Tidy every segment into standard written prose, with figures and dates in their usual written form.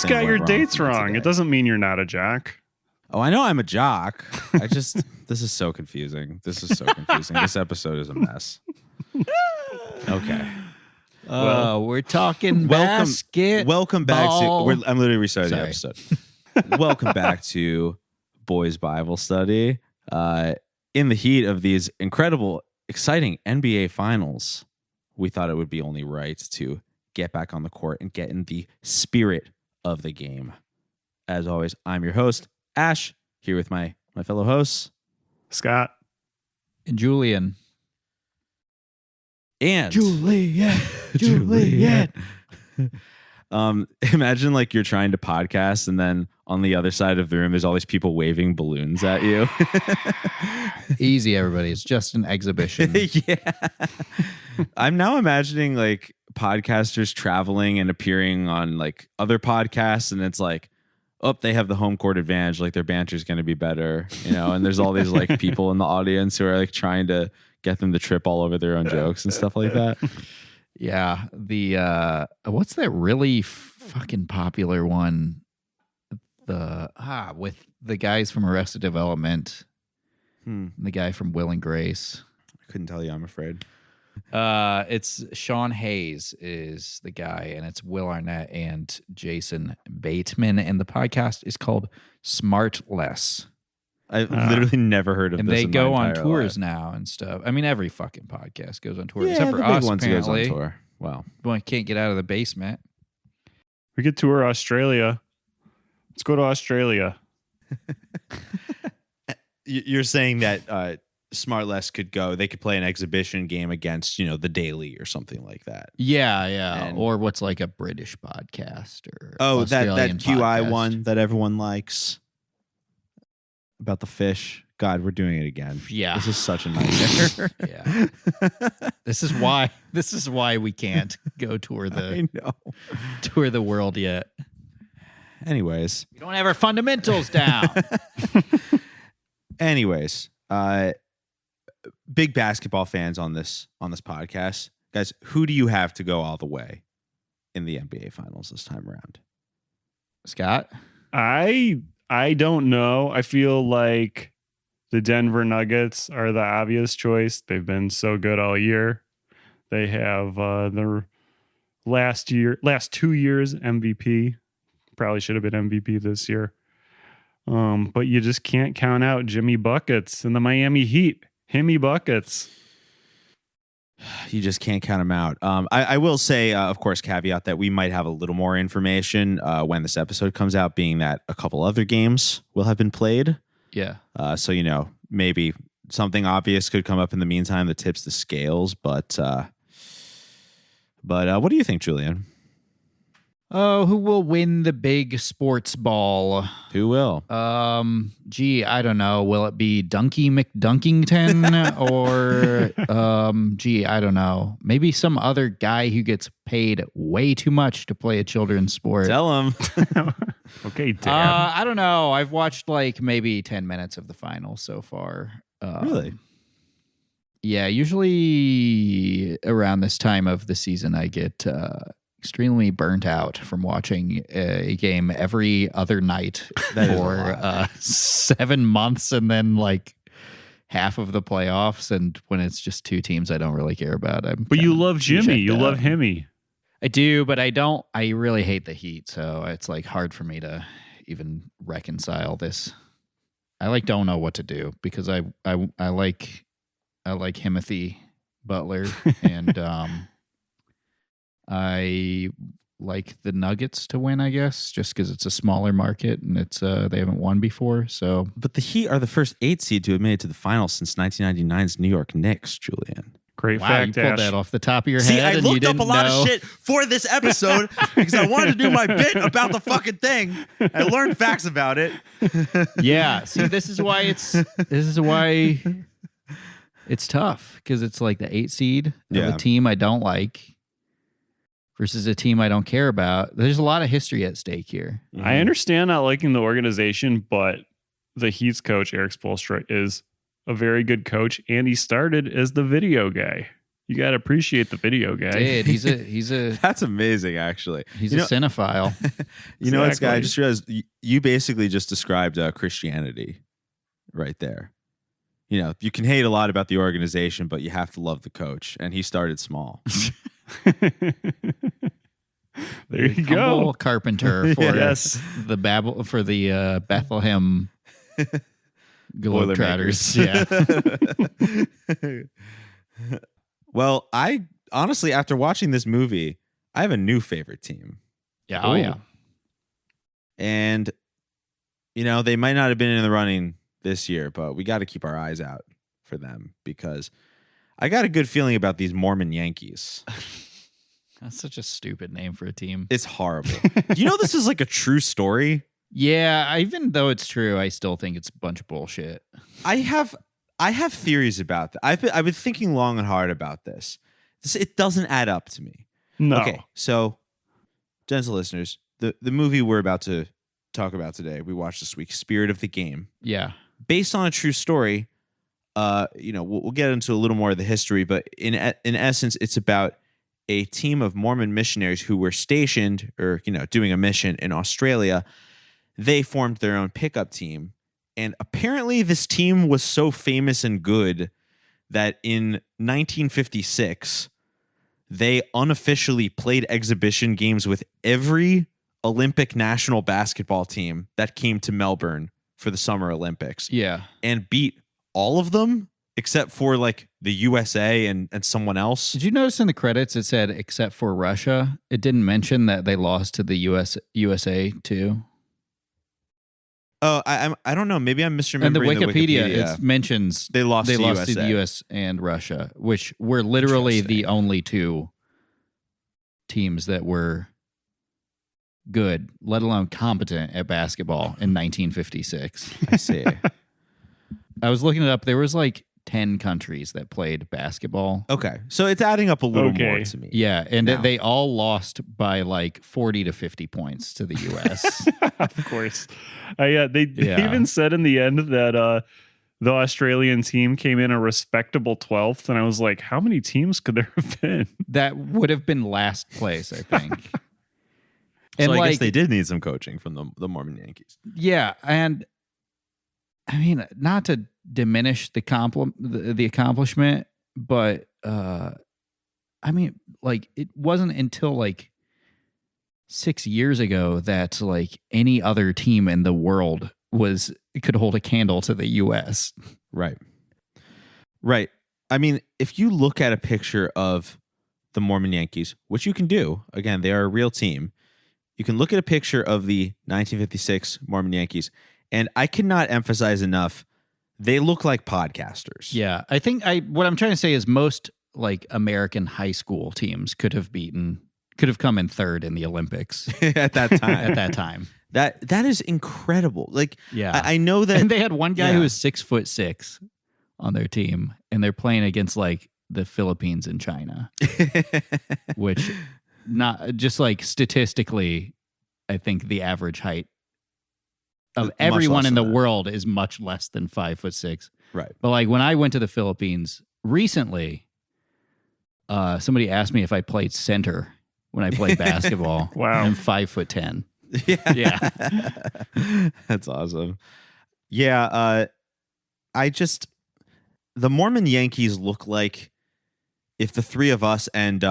just got your dates wrong. It doesn't mean you're not a jock. Oh, I know I'm a jock. This is so confusing. This episode is a mess. Okay. We're talking basket. Welcome back ball. to. I'm literally restarting the episode. Welcome back to Boys Bible Study. In the heat of these incredible, exciting NBA finals, we thought it would be only right to get back on the court and get in the spirit of the game. As always, I'm your host, Ash, here with my fellow hosts, Scott and Julian. And Juliet. Imagine like you're trying to podcast and then on the other side of the room there's all these people waving balloons at you. Easy, everybody. It's just an exhibition. Yeah. I'm now imagining like podcasters traveling and appearing on like other podcasts, and it's like, oh, they have the home court advantage, like their banter is going to be better, and there's all these like people in the audience who are like trying to get them to trip all over their own jokes and stuff like that. Yeah. The what's that really fucking popular one? With the guys from Arrested Development. The guy from Will and Grace. I couldn't tell you, I'm afraid. It's Sean Hayes is the guy, and it's Will Arnett and Jason Bateman, and the podcast is called Smart Less. I've literally never heard of and this. And they go on tours life. now and stuff. I mean, every fucking podcast goes on tour, yeah, except for the us, big ones apparently. Goes on tour. Well, one can't get out of the basement. We could tour Australia. Let's go to Australia. You're saying that Smart Less could go. They could play an exhibition game against, the Daily or something like that. Yeah, And, or what's like a British podcast or that Australian QI podcast. one that everyone likes about the fish. God, we're doing it again. Yeah, this is such a nightmare. Yeah, this is why we can't go tour the world yet. Anyways, we don't have our fundamentals down. Anyways, big basketball fans on this podcast, guys. Who do you have to go all the way in the NBA Finals this time around? Scott, I don't know. I feel like the Denver Nuggets are the obvious choice. They've been so good all year. They have their last 2 years MVP. Probably should have been MVP this year. But you just can't count out Jimmy Buckets and the Miami Heat. Himmy Buckets. You just can't count them out. I will say, of course, caveat that we might have a little more information when this episode comes out, being that a couple other games will have been played. Yeah. So, maybe something obvious could come up in the meantime that tips the scales. But what do you think, Julian? Oh, who will win the big sports ball? Who will? I don't know. Will it be Dunky McDunkington or I don't know. Maybe some other guy who gets paid way too much to play a children's sport. Tell him. Okay, Dan. I don't know. I've watched like maybe 10 minutes of the final so far. Really? Yeah, usually around this time of the season I get extremely burnt out from watching a game every other night for 7 months and then like half of the playoffs. And when it's just two teams I don't really care about. But you love Jimmy. You love Himmy. I do, but I don't. I really hate the Heat. So it's like hard for me to even reconcile this. I don't know what to do because I like Timothy Butler and I like the Nuggets to win, I guess, just because it's a smaller market and it's they haven't won before. So, but the Heat are the first 8 seed to have made it to the finals since 1999's New York Knicks, Julian. Great wow, fact, you pulled Ash. that off the top of your See, head. I and you looked up didn't a lot know. of shit for this episode because I wanted to do my bit about the fucking thing. I learned facts about it. Yeah, see, this is why it's tough because it's like the 8 seed of a team I don't like versus a team I don't care about. There's a lot of history at stake here. I understand not liking the organization, but the Heat's coach, Eric Spoelstra, is a very good coach, and he started as the video guy. You got to appreciate the video guy. Dude, he's a That's amazing, actually. he's a cinephile. You know what, Guy? I Exactly. just realized you basically just described Christianity right there. You know, you can hate a lot about the organization, but you have to love the coach. And he started small. There you Humble go. carpenter for Yes. the Bethlehem Globetrotters. Boilermakers. Yeah. Well, I honestly, after watching this movie, I have a new favorite team. Yeah. Oh, Ooh. yeah. And, you know, they might not have been in the running this year, but we got to keep our eyes out for them because I got a good feeling about these Mormon Yankees. That's such a stupid name for a team. It's horrible. You know, this is like a true story. Yeah. Even though it's true, I still think it's a bunch of bullshit. I have theories about that. I've been thinking long and hard about this. It doesn't add up to me. No. Okay, so, gentle listeners, the movie we're about to talk about today, we watched this week, Spirit of the Game, Yeah. based on a true story. You know, we'll get into a little more of the history, but in essence, it's about a team of Mormon missionaries who were stationed or, you know, doing a mission in Australia. They formed their own pickup team. And apparently this team was so famous and good that in 1956, they unofficially played exhibition games with every Olympic national basketball team that came to Melbourne for the Summer Olympics Yeah. and beat all of them except for like the USA and someone else. Did you notice in the credits it said except for Russia? It didn't mention that they lost to the USA too. Oh, I don't know. Maybe I'm misremembering And the the Wikipedia, Wikipedia. it mentions They lost to to USA. the US and Russia, which were literally the Interesting. only two teams that were good, let alone competent at basketball in 1956. I see. I was looking it up. There was like 10 countries that played basketball. Okay. So it's adding up a little Okay. more to me. Yeah, and Now. they all lost by like 40 to 50 points to the US. Of course. They Yeah. even said in the end that the Australian team came in a respectable 12th. And I was like, how many teams could there have been? That would have been last place, I think. So And I like, guess they did need some coaching from the Mormon Yankees. yeah, and I mean, not to diminish the accomplishment, but I mean, like it wasn't until like 6 years ago that like any other team in the world could hold a candle to the US. Right. Right. I mean, if you look at a picture of the Mormon Yankees, which you can do, again, they are a real team. You can look at a picture of the 1956 Mormon Yankees, and I cannot emphasize enough, they look like podcasters. Yeah, I think what I'm trying to say is most like American high school teams could have come in third in the Olympics At that time. at that time. That is incredible. Like, Yeah. I know that. And they had one guy Yeah. who was 6'6" on their team, and they're playing against like the Philippines and China, which not just like statistically, I think the average height of Much everyone less in than the that. world is much less than 5'6". Right. But like when I went to the Philippines recently, somebody asked me if I played center when I played basketball. Wow. I'm 5'10". Yeah. Yeah. That's awesome. Yeah. The Mormon Yankees look like if the three of us and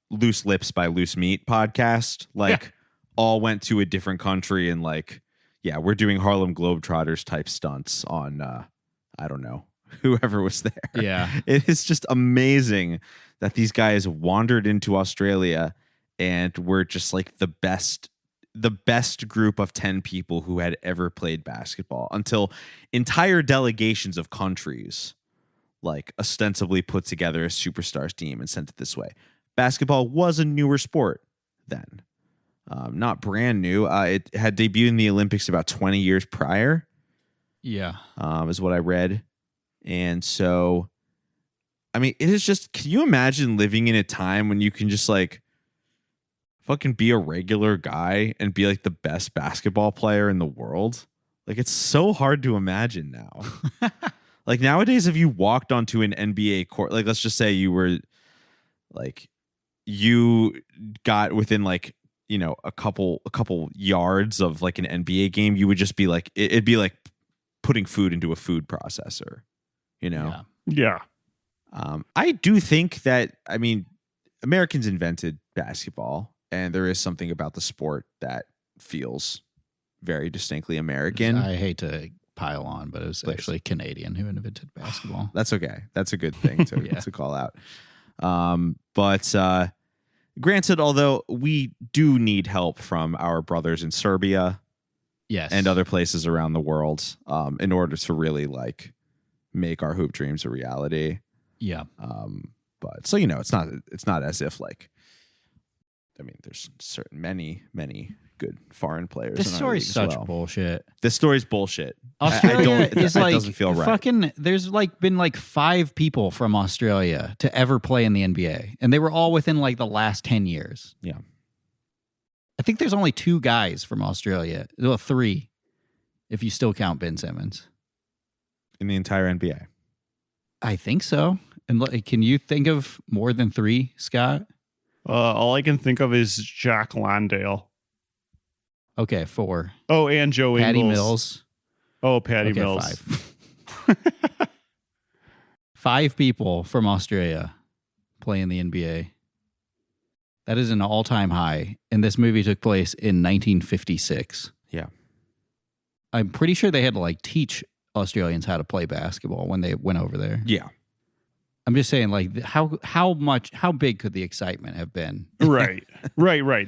Loose Lips by Loose Meat podcast, like all went to a different country and like, yeah, we're doing Harlem Globetrotters type stunts on, I don't know, whoever was there. Yeah. It is just amazing that these guys wandered into Australia and were just like the best group of 10 people who had ever played basketball until entire delegations of countries like ostensibly put together a superstars team and sent it this way. Basketball was a newer sport then. Not brand new. It had debuted in the Olympics about 20 years prior. Yeah. Is what I read. And so, I mean, it is just, can you imagine living in a time when you can just like fucking be a regular guy and be like the best basketball player in the world? Like, it's so hard to imagine now. Like nowadays, if you walked onto an NBA court, like let's just say you were like you got within like, you know, a couple yards of like an NBA game, you would just be like, it'd be like putting food into a food processor, you know? Yeah. I do think that, I mean, Americans invented basketball, and there is something about the sport that feels very distinctly American. I hate to pile on, but it was actually Canadian who invented basketball. That's okay. That's a good thing to call out. But granted, although we do need help from our brothers in Serbia, yes, and other places around the world, in order to really like make our hoop dreams a reality. Yeah. But so, you know, it's not as if like, I mean, there's many good foreign players. This story's such bullshit. This story's bullshit. Australia is it like doesn't feel right. Fucking. There's like been like 5 people from Australia to ever play in the NBA, and they were all within like the last 10 years. Yeah. I think there's only 2 guys from Australia. Well, 3, if you still count Ben Simmons. In the entire NBA. I think so. And can you think of more than 3, Scott? All I can think of is Jack Landale. Okay, 4. Oh, and Joe Patty Ingles. Mills. Oh, Patty Okay, Mills. 5. 5 people from Australia play in the NBA. That is an all-time high. And this movie took place in 1956. Yeah. I'm pretty sure they had to like teach Australians how to play basketball when they went over there. Yeah. I'm just saying, like, how big could the excitement have been? Right.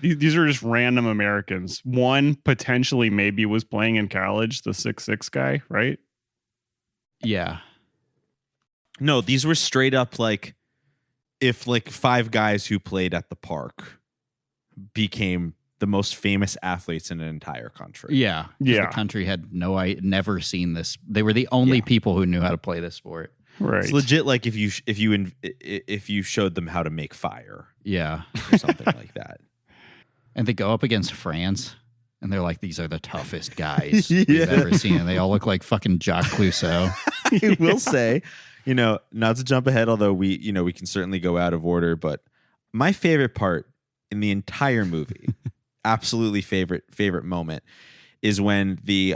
These are just random Americans. One potentially maybe was playing in college, the 6'6" guy, right? Yeah. No, these were straight up like, if like 5 guys who played at the park became the most famous athletes in an entire country. Yeah. The country had never seen this. They were the only people who knew how to play this sport. Right. It's legit like if you showed them how to make fire. Yeah. Or something like that. And they go up against France, and they're like, these are the toughest guys we've ever seen. And they all look like fucking Jacques Clouseau. I will say, you know, not to jump ahead, although we can certainly go out of order, but my favorite part in the entire movie, absolutely favorite moment, is when the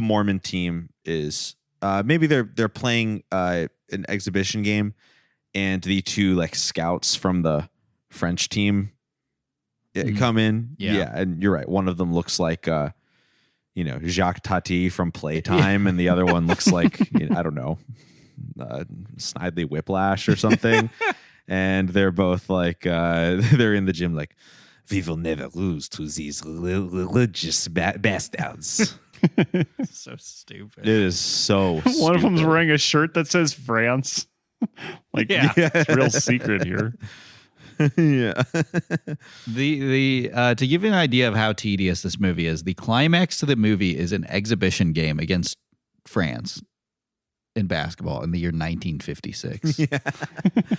Mormon team is maybe they're playing an exhibition game, and the 2 like scouts from the French team come in. Yeah, and you're right. One of them looks like Jacques Tati from Playtime, and the other one looks like I don't know, Snidely Whiplash or something. And they're both like they're in the gym like, we will never lose to these religious bastards. So stupid. It is so stupid. One of them's wearing a shirt that says France. It's real secret here. Yeah. To give you an idea of how tedious this movie is, the climax to the movie is an exhibition game against France in basketball in the year 1956. Yeah.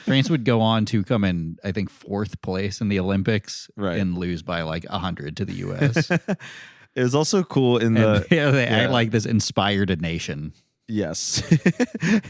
France would go on to come in, I think, 4th place in the Olympics, and lose by like 100 to the U.S. It was also cool they act like this inspired a nation. Yes.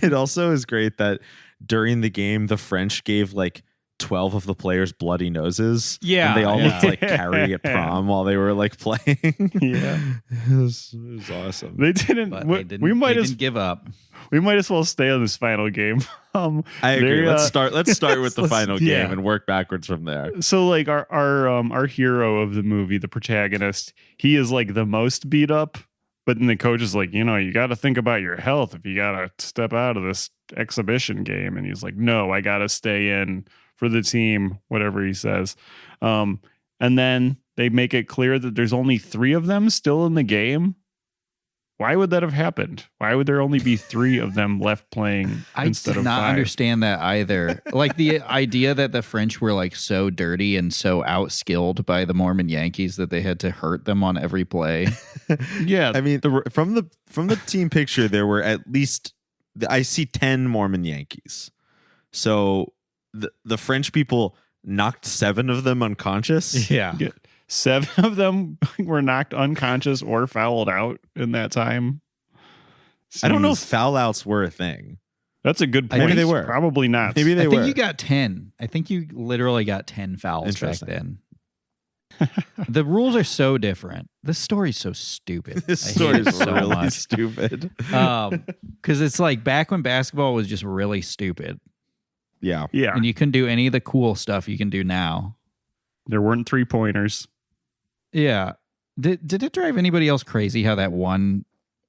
It also is great that during the game, the French gave like 12 of the players bloody noses. Yeah. And they all looked like Carrie at prom while they were like playing. Yeah. It was awesome. They didn't, they didn't give up. We might as well stay on this final game. I agree. Let's start with the final game and work backwards from there. So like our hero of the movie, the protagonist, he is like the most beat up, but then the coach is like, you got to think about your health if you got to step out of this exhibition game. And he's like, no, I got to stay in for the team, whatever he says. And then they make it clear that there's only 3 of them still in the game. Why would that have happened? Why would there only be 3 of them left playing instead of 5? I did not understand that either. Like the idea that the French were like so dirty and so outskilled by the Mormon Yankees that they had to hurt them on every play. Yeah. I mean, from the team picture, there were at least, I see 10 Mormon Yankees. So the French people knocked 7 of them unconscious. Yeah. 7 of them were knocked unconscious or fouled out in that time. I don't know if Seems- foul outs were a thing. That's a good point. Maybe they were. Probably not. Maybe they I think were. you got 10. I think you literally got 10 fouls back Interesting. then. The rules are so different. This story's so stupid. This I hate story it is so really much. stupid. Because it's like back when basketball was just really stupid, Yeah. Yeah. and you couldn't do any of the cool stuff you can do now. There weren't 3-pointers. Yeah. Did it drive anybody else crazy how that one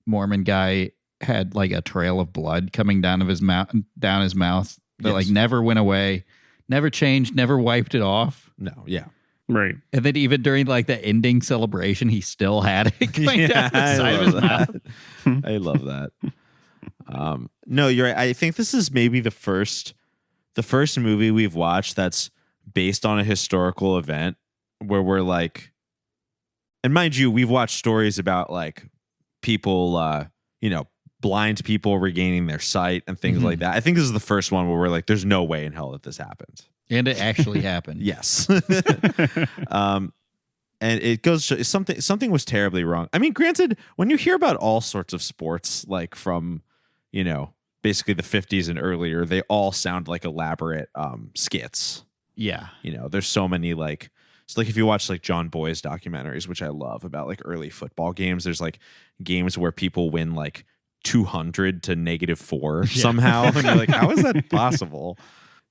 Mormon guy had like a trail of blood coming down his mouth that Yes. like never went away, never changed, never wiped it off? No. Yeah. Right. And then even during like the ending celebration, he still had it going down the side of his mouth. I love that. No, you're right. I think this is maybe the first movie we've watched that's based on a historical event where we're like, and mind you, we've watched stories about like people, blind people regaining their sight and things like that. I think this is the first one where we're like, there's no way in hell that this happened. And it actually happened. Yes. And it goes something was terribly wrong. I mean, granted, when you hear about all sorts of sports, like from, basically the 50s and earlier, they all sound like elaborate skits. Yeah. There's so many like, it's like if you watch like John Boy's documentaries, which I love about like early football games, there's like games where people win like 200 to -4 somehow. And you're like, how is that possible?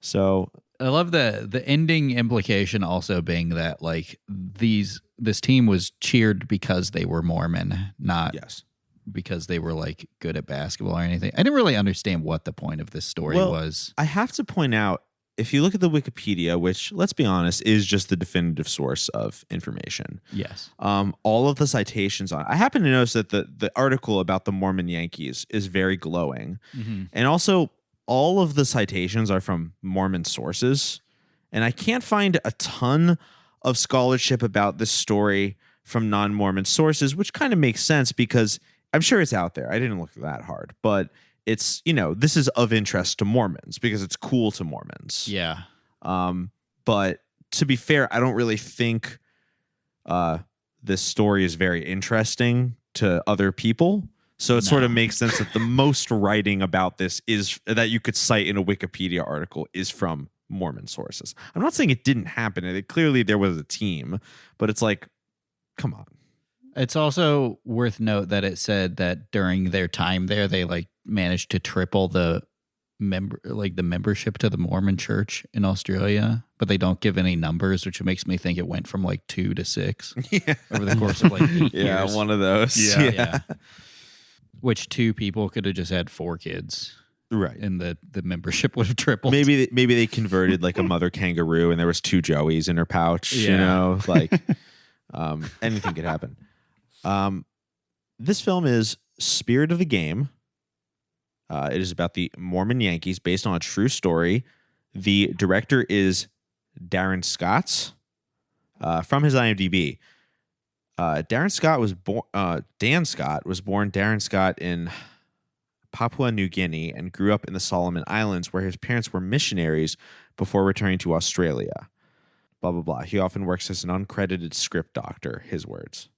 So I love the ending implication also being that like this team was cheered because they were Mormon, not yes. because they were like good at basketball or anything. I didn't really understand what the point of this story was. I have to point out, if you look at the Wikipedia, which let's be honest, is just the definitive source of information. Yes. All of the citations on, I happen to notice that the article about the Mormon Yankees is very glowing. Mm-hmm. And also all of the citations are from Mormon sources. And I can't find a ton of scholarship about this story from non-Mormon sources, which kind of makes sense because I'm sure it's out there. I didn't look that hard, but it's, this is of interest to Mormons because it's cool to Mormons. Yeah. But to be fair, I don't really think this story is very interesting to other people. So it sort of makes sense that the most writing about this is that you could cite in a Wikipedia article is from Mormon sources. I'm not saying it didn't happen. Clearly there was a team, but it's like, come on. It's also worth note that it said that during their time there, they like managed to triple the membership to the Mormon Church in Australia, but they don't give any numbers, which makes me think it went from like 2 to 6 over the course of like 8 years. One of those. Yeah. Which 2 people could have just had 4 kids. Right. And the membership would have tripled. Maybe they converted like a mother kangaroo and there was 2 Joeys in her pouch, like anything could happen. This film is Spirit of the Game. It is about the Mormon Yankees based on a true story. The director is Darren Scott. From his IMDb, Dan Scott was born Darren Scott in Papua New Guinea and grew up in the Solomon Islands where his parents were missionaries before returning to Australia. Blah, blah, blah. He often works as an uncredited script doctor, his words.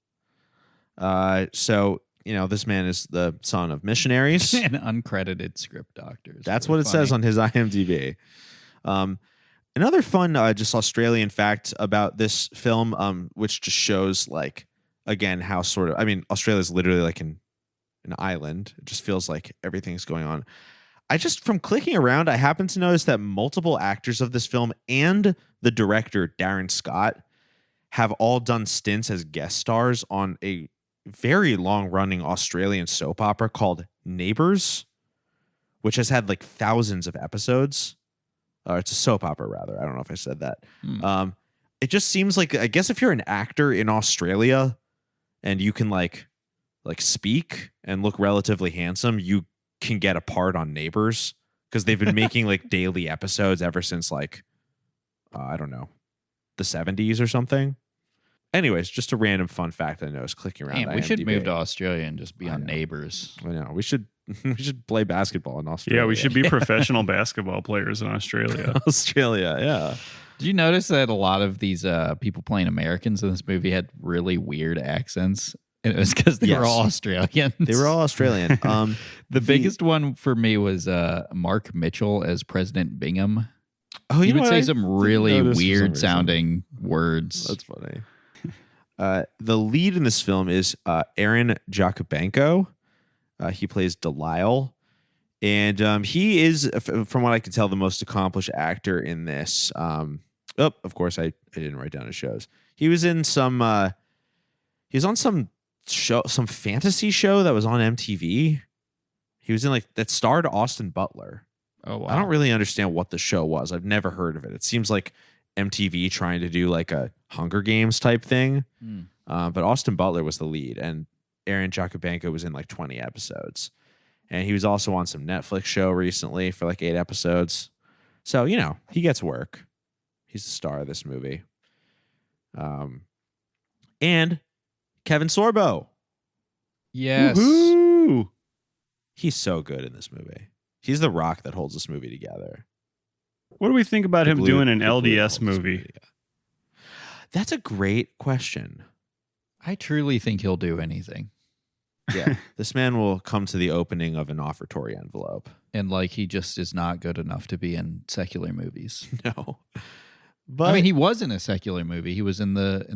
So, this man is the son of missionaries. and uncredited script doctors. That's what it says on his IMDb. Another fun, just Australian fact about this film, which just shows like, again, how sort of, Australia is literally like an island. It just feels like everything's going on. From clicking around, I happen to notice that multiple actors of this film and the director, Darren Scott, have all done stints as guest stars on a very long-running Australian soap opera called Neighbours, which has had like thousands of episodes. It's a soap opera, rather. I don't know if I said that. It just seems like, I guess if you're an actor in Australia and you can like speak and look relatively handsome, you can get a part on Neighbours because they've been making like daily episodes ever since like, I don't know, the 70s or something. Anyways, just a random fun fact I noticed clicking around. Man, we should IMDb. move to Australia and just be on Neighbours. I know. We should play basketball in Australia. Yeah, we should be professional basketball players in Australia. Australia, yeah. Did you notice that a lot of these people playing Americans in this movie had really weird accents? And it was because they were all Australians. They were all Australian. The biggest one for me was Mark Mitchell as President Bingham. Oh, he would say some really weird weird sounding words. That's funny. The lead in this film is Aaron Jakubenko. He plays Delyle. And he is, from what I can tell, the most accomplished actor in this. Of course, I didn't write down his shows. He was in some... he was on some show, some fantasy show that was on MTV. He was in that starred Austin Butler. Oh, wow. I don't really understand what the show was. I've never heard of it. It seems like MTV trying to do a Hunger Games type thing. But Austin Butler was the lead, and Aaron Jakubenko was in 20 episodes. And he was also on some Netflix show recently for 8 episodes. So, he gets work. He's the star of this movie. And Kevin Sorbo. Yes. Woo-hoo! He's so good in this movie. He's the rock that holds this movie together. What do we think about him doing an LDS movie? movie? That's a great question. I truly think he'll do anything. Yeah. This man will come to the opening of an offertory envelope. And he just is not good enough to be in secular movies. No. But he was in a secular movie. He was in the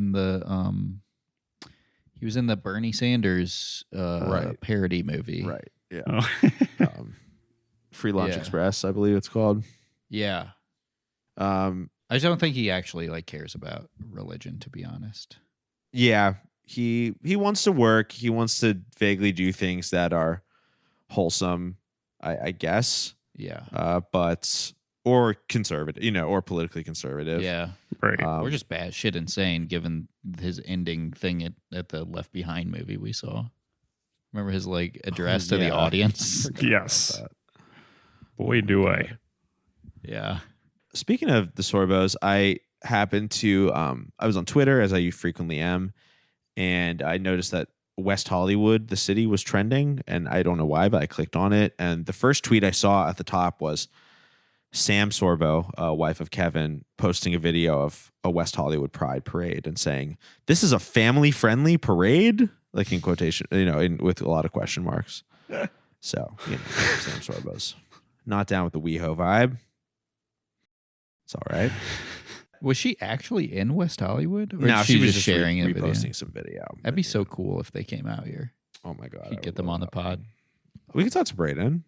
Bernie Sanders parody movie. Right. Yeah. Oh. Free Lunch Yeah. Express, I believe it's called. Yeah. I don't think he actually cares about religion, to be honest. Yeah. He wants to work. He wants to vaguely do things that are wholesome, I guess. Yeah. Or conservative, or politically conservative. Yeah. Right. Or just bad shit insane, given his ending thing at the Left Behind movie we saw. Remember his address to the audience? Yes. Boy, do I. Yeah. Speaking of the Sorbos, I happened to I was on Twitter, as I frequently am, and I noticed that West Hollywood, the city, was trending, and I don't know why, but I clicked on it, and the first tweet I saw at the top was Sam Sorbo, wife of Kevin, posting a video of a West Hollywood Pride parade and saying, "This is a family-friendly parade," in quotation, with a lot of question marks. So, Sam Sorbo's not down with the WeHo vibe. It's all right. Was she actually in West Hollywood? Or No, is she was just just sharing a video? reposting some video. That'd be so cool if they came out here. Oh my god! You'd get them on the pod. We can talk to Brayden.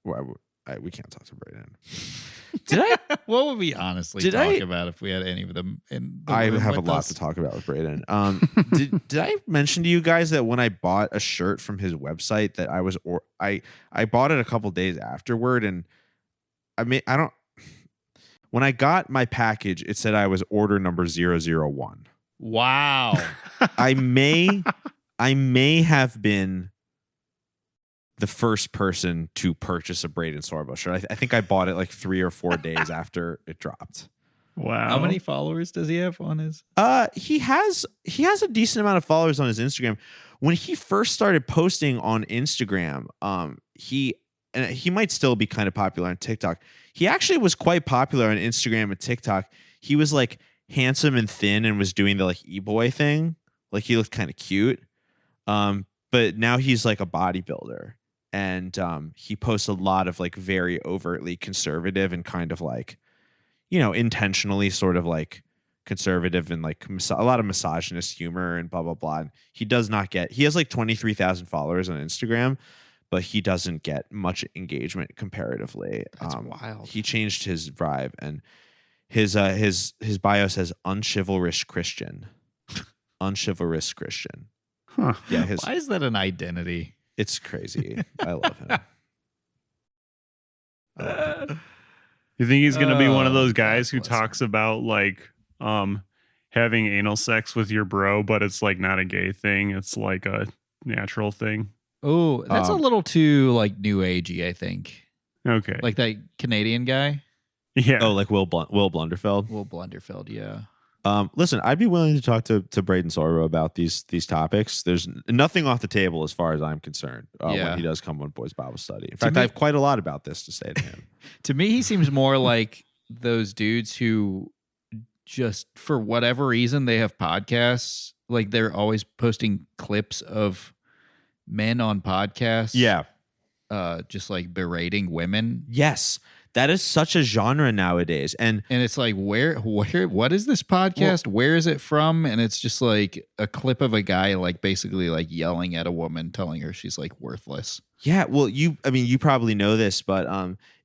We can't talk to Brayden. Did I? What would we honestly talk about if we had any of them in the I room have a with lot us? to talk about with Brayden. Did I mention to you guys that when I bought a shirt from his website that I bought it a couple days afterward, and when I got my package, it said I was order number 001. Wow. I may have been the first person to purchase a Braden Sorbo shirt. I think I bought it 3 or 4 days after it dropped. Wow. How many followers does he have on his? He has a decent amount of followers on his Instagram. When he first started posting on Instagram, he might still be kind of popular on TikTok. He actually was quite popular on Instagram and TikTok. He was handsome and thin and was doing the e-boy thing. He looked kind of cute. But now he's a bodybuilder, and he posts a lot of very overtly conservative and kind of intentionally sort of conservative and a lot of misogynist humor and blah blah blah. And he does not get. He has 23,000 followers on Instagram, but he doesn't get much engagement comparatively. That's wild. He changed his vibe, and his bio says unchivalrous Christian. Unchivalrous Christian. Huh. Yeah, Why is that an identity? It's crazy. I love him. You think he's gonna be one of those guys God who bless talks about having anal sex with your bro, but it's not a gay thing, it's a natural thing? Oh, that's a little too new agey, I think. Okay. That Canadian guy, yeah. Oh, Will Blunderfeld. Will Blunderfeld. Yeah. Listen, I'd be willing to talk to Braden Sorbo about these topics. There's nothing off the table as far as I'm concerned when he does come on Boys Bible Study. In fact, I have quite a lot about this to say to him. To me, he seems more like those dudes who just, for whatever reason, they have podcasts like they're always posting clips of men on podcasts. Yeah. Just like berating women. Yes. That is such a genre nowadays. And it's like, where, what is this podcast? Where is it from? And it's just like a clip of a guy, like basically like yelling at a woman, telling her she's like worthless. Yeah. Well, you probably know this, but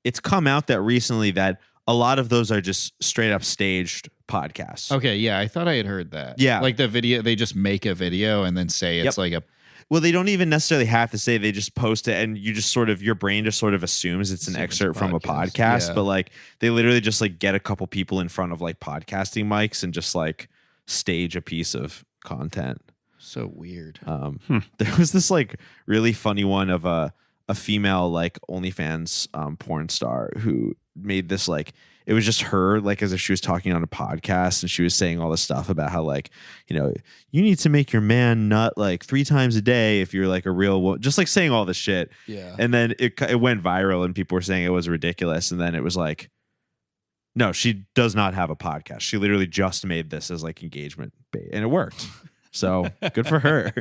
it's come out that recently that a lot of those are just straight up staged podcasts. Okay. Yeah. I thought I had heard that. Yeah. Like the video, they just make a video and then say it's like a. Well, they don't even necessarily have to say, they just post it and you just sort of, your brain just sort of assumes it's an excerpt from a podcast. Yeah. But like they literally just like get a couple people in front of like podcasting mics and just like stage a piece of content. So weird. There was this like really funny one of a female like OnlyFans porn star who made this like, it was just her like as if she was talking on a podcast and she was saying all this stuff about how like, you know, you need to make your man nut like 3 times a day if you're like a real woman, just like saying all this shit. Yeah. And then it went viral and people were saying it was ridiculous. And then it was like, no, she does not have a podcast. She literally just made this as like engagement bait and it worked. So good for her.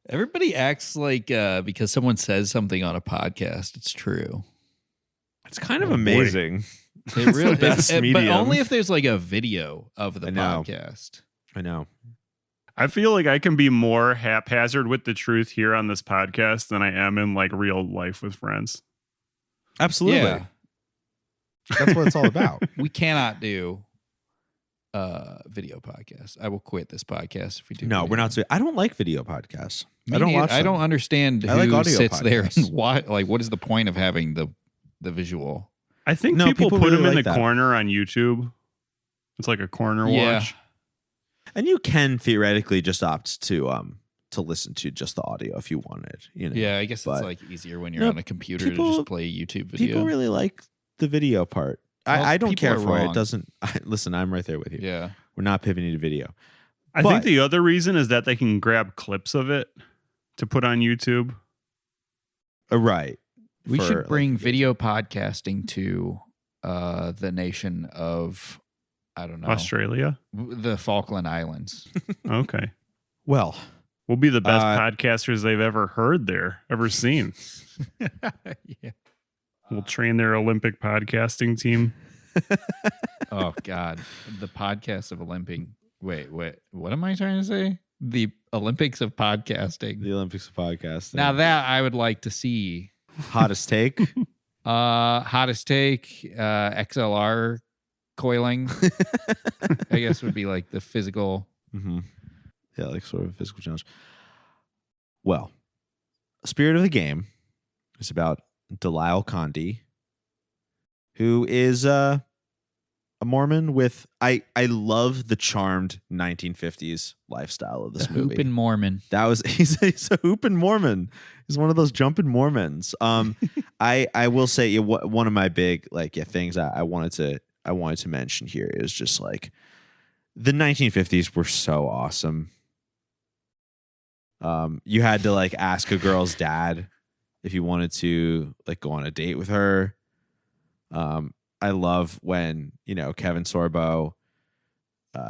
Everybody acts like because someone says something on a podcast, it's true. It's kind of amazing. They really, the best medium. But only if there's like a video of the podcast. I know. I feel like I can be more haphazard with the truth here on this podcast than I am in like real life with friends. Absolutely. Yeah. That's what it's all about. We cannot do video podcasts. I will quit this podcast if we do. No, video. we're not. I don't like video podcasts. I don't watch them. I don't understand who like audio sits podcasts. there and why. Like, what is the point of having the visual? I think people put them in the corner on YouTube. It's like a corner watch. And you can theoretically just opt to listen to just the audio if you wanted. You know. Yeah, I guess it's like easier when you're on a computer to just play a YouTube video. People really like the video part. Well, I don't care for wrong. it. It doesn't. Listen, I'm right there with you. Yeah. We're not pivoting to video. I think the other reason is that they can grab clips of it to put on YouTube. Right. We should bring video podcasting to the nation of, I don't know, Australia, the Falkland Islands. Okay. Well, we'll be the best podcasters they've ever seen. Yeah. We'll train their Olympic podcasting team. Oh God, the podcast of Olympic. Wait, what am I trying to say? The Olympics of podcasting. The Olympics of podcasting. Now that I would like to see. Hottest take. Hottest take. XLR coiling. I guess would be like the physical. Mm-hmm. Yeah, like sort of a physical challenge. Well, Spirit of the Game is about Delyle Condie, who is a Mormon with I love the charmed 1950s lifestyle of this movie. Hoopin' Mormon. That was he's a hoopin' Mormon. He's one of those jumping Mormons. I will say one of my big things I wanted to mention here is just like the 1950s were so awesome. You had to like ask a girl's dad if you wanted to like go on a date with her. I love when, Kevin Sorbo,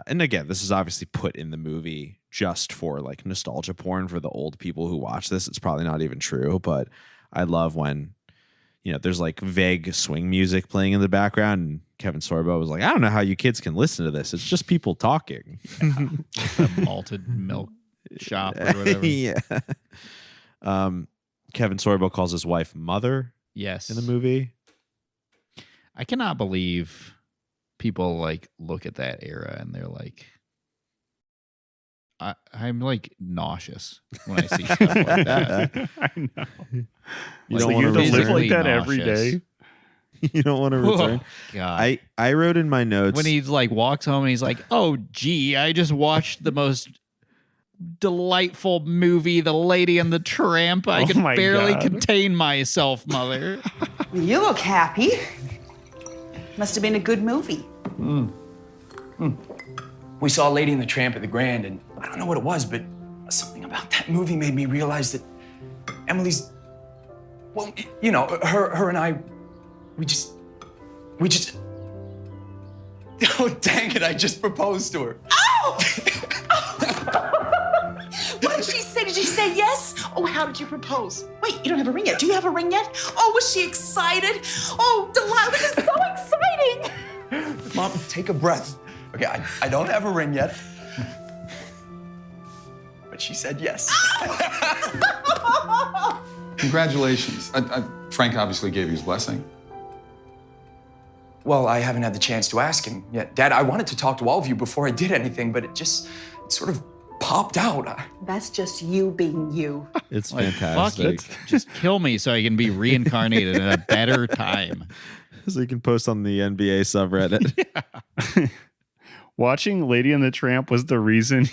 and again, this is obviously put in the movie just for like nostalgia porn for the old people who watch this. It's probably not even true, but I love when, there's like vague swing music playing in the background and Kevin Sorbo was like, I don't know how you kids can listen to this. It's just people talking. Yeah. A malted milk shop or whatever. Yeah. Kevin Sorbo calls his wife mother. Yes. In the movie. I cannot believe people like look at that era and they're like, I'm like nauseous when I see stuff like that. I know. You don't want to live like that nauseous. every day. You don't want to return. Oh, God. I wrote in my notes when he like walks home and he's like, oh, gee, I just watched the most delightful movie, The Lady and the Tramp. I could barely contain myself, mother. You look happy. Must have been a good movie. We saw Lady and the Tramp at the Grand, and I don't know what it was, but something about that movie made me realize that Emily's, well, her and I, we just, oh, dang it, I just proposed to her. Oh! say yes? Oh, how did you propose? Wait, you don't have a ring yet. Do you have a ring yet? Oh, was she excited? Oh, Delyle, this is so exciting. Mom, take a breath. Okay, I don't have a ring yet. But she said yes. Congratulations. Frank obviously gave you his blessing. Well, I haven't had the chance to ask him yet. Dad, I wanted to talk to all of you before I did anything, but it sort of popped out. That's just you being you. It's Like, fantastic. fuck it. Just kill me so I can be reincarnated at a better time. So you can post on the NBA subreddit. Watching Lady and the Tramp was the reason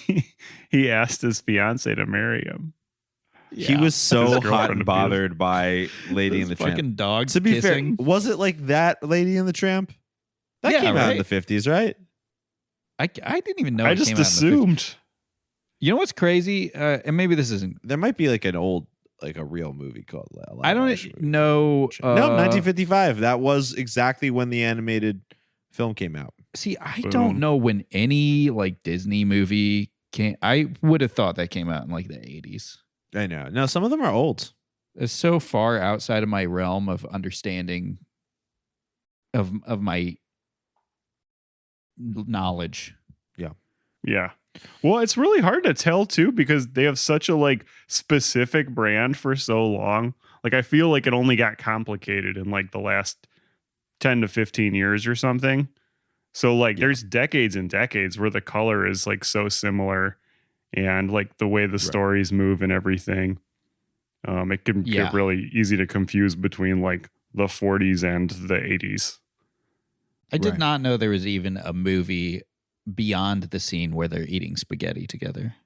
he asked his fiance to marry him. He was so His hot girlfriend and abused. bothered by Lady and the Fucking Tramp. dogs To be kissing. fair, was it like that Lady and the Tramp? That Yeah, came out in right. the 50s, right? I didn't even know. I it just came out in the 50s. assumed. You know what's crazy? And maybe this isn't. There might be like an old, like a real movie called I don't know. No, 1955. That was exactly when the animated film came out. See, I Boom. don't know when any like Disney movie came. I would have thought that came out in like the 80s. I know. No, some of them are old. It's so far outside of my realm of understanding of my knowledge. Yeah. Well, it's really hard to tell too because they have such a like specific brand for so long. Like I feel like it only got complicated in like the last 10 to 15 years or something. So like there's decades and decades where the color is like so similar and like the way the stories move and everything. It can get really easy to confuse between like the 40s and the 80s. I did Right. not know there was even a movie beyond the scene where they're eating spaghetti together.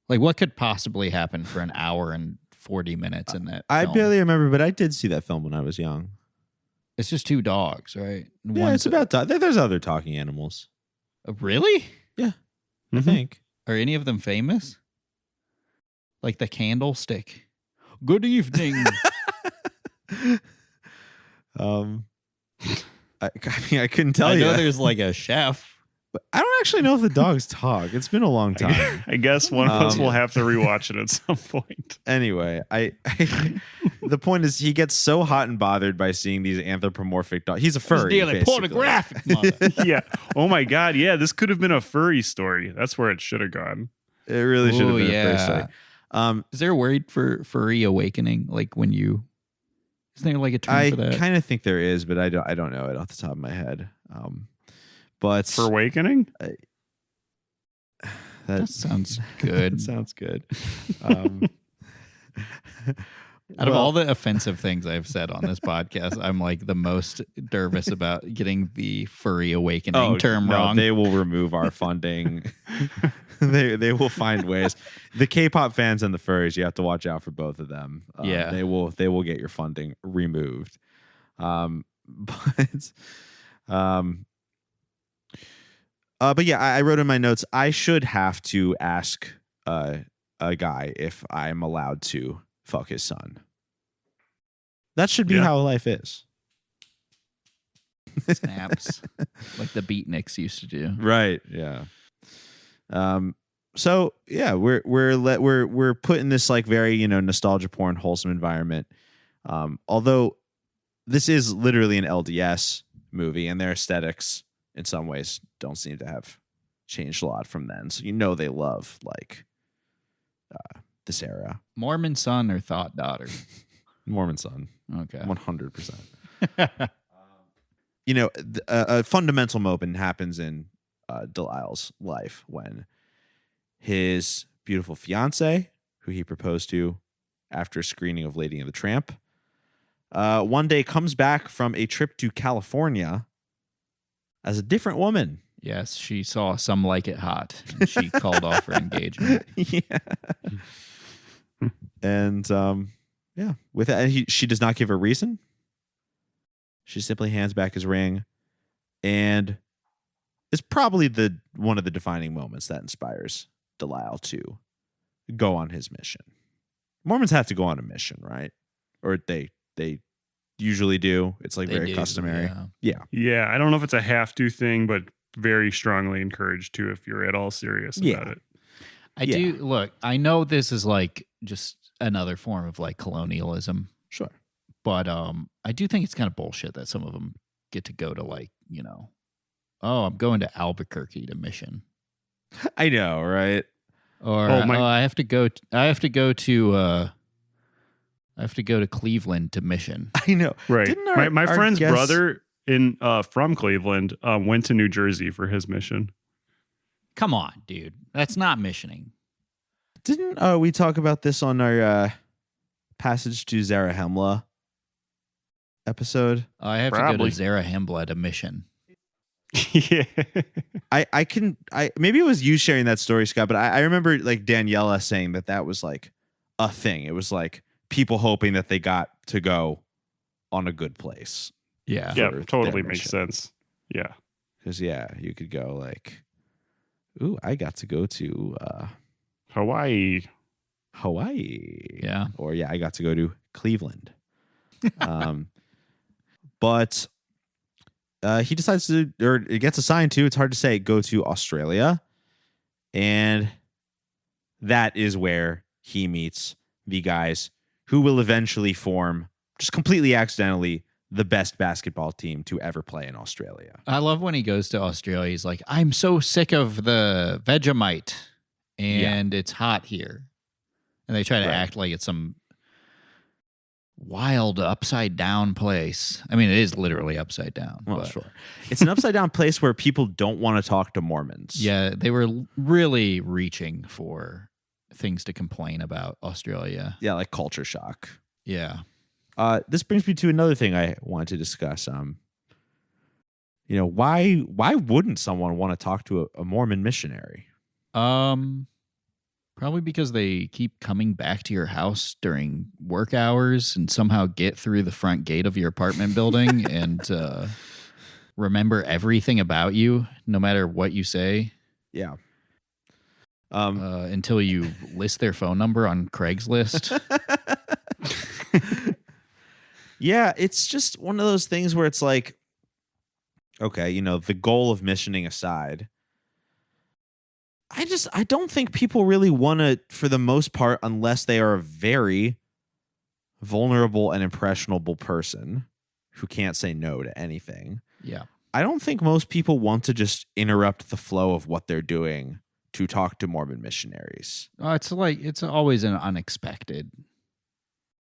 Like, what could possibly happen for an hour and 40 minutes in that I film? barely remember, but I did see that film when I was young. It's just two dogs, right? Yeah, One's it's about there's other talking animals. Really? I Mhm. think. Are any of them famous? Like the candlestick. Good evening. I mean, I couldn't tell I you. know there's like a chef. But I don't actually know if the dogs talk. It's been a long time. I guess one of us will have to rewatch it at some point. Anyway, I the point is he gets so hot and bothered by seeing these anthropomorphic dogs. He's a furry. Nearly basically. pornographic, mother. Yeah. Oh my God. Yeah. This could have been a furry story. That's where it should have gone. It really should have Ooh, been yeah. a furry story. Is there a word for furry awakening? Like when you, isn't there like a term I for that? kind of think there is, but I don't know it off the top of my head. But For awakening? That sounds good. That sounds good. Out of all the offensive things I've said on this podcast, I'm like the most nervous about getting the furry awakening term wrong. They will remove our funding. they will find ways. The K-pop fans and the furries, you have to watch out for both of them. Yeah. they will get your funding removed. But yeah, I wrote in my notes, I should have to ask a guy if I'm allowed to fuck his son. That should be Yeah. how life is. Snaps like the beatniks used to do. Right. Yeah. So yeah, we're put in this like very, nostalgia porn, wholesome environment. Although this is literally an LDS movie and their aesthetics in some ways don't seem to have changed a lot from then. So they love like this era. Mormon son or thought daughter? Mormon son. Okay. 100%. A fundamental moment happens in Delyle's life when his beautiful fiance, who he proposed to after a screening of Lady and the Tramp, one day comes back from a trip to California as a different woman. Yes, she saw Some Like It Hot and she called off her engagement. Yeah. And with that, she does not give a reason. She simply hands back his ring, and it's probably one of the defining moments that inspires Delyle to go on his mission. Mormons have to go on a mission, right? Or they usually do. It's like They very do, customary. yeah. Yeah. I don't know if it's a have to thing, but very strongly encouraged to if you're at all serious about it. I do look, I know this is like just another form of like colonialism. Sure. But I do think it's kind of bullshit that some of them get to go to like, oh, I'm going to Albuquerque to mission. I know, right? Or I have to go to Cleveland to mission. I know. Right. My our friend's guest- brother from Cleveland went to New Jersey for his mission. Come on, dude. That's not missioning. Didn't we talk about this on our Passage to Zarahemla episode? I have Probably. to go to Zarahemla to mission. Yeah. I maybe it was you sharing that story, Scott, but I remember like Daniela saying that was like a thing. It was like people hoping that they got to go on a good place. Yeah. Yeah, for totally their makes mission. sense. Yeah. Because you could go like, ooh, I got to go to Hawaii. Hawaii. Or I got to go to Cleveland. But he decides to, or it gets assigned to, it's hard to say, go to Australia. And that is where he meets the guys who will eventually form, just completely accidentally, the best basketball team to ever play in Australia. I love when he goes to Australia. He's like, I'm so sick of the Vegemite and it's hot here. And they try to act like it's some wild upside down place. I mean, it is literally upside down. Well, but sure. It's an upside down place where people don't want to talk to Mormons. yeah, they were really reaching for things to complain about Australia. Yeah, like culture shock. Yeah. This brings me to another thing I wanted to discuss. Why wouldn't someone want to talk to a Mormon missionary? Probably because they keep coming back to your house during work hours and somehow get through the front gate of your apartment building and remember everything about you, no matter what you say. Yeah. Until you list their phone number on Craigslist. Yeah, it's just one of those things where it's like, okay, the goal of missioning aside, I don't think people really want to, for the most part, unless they are a very vulnerable and impressionable person who can't say no to anything. Yeah. I don't think most people want to just interrupt the flow of what they're doing to talk to Mormon missionaries. It's always an unexpected.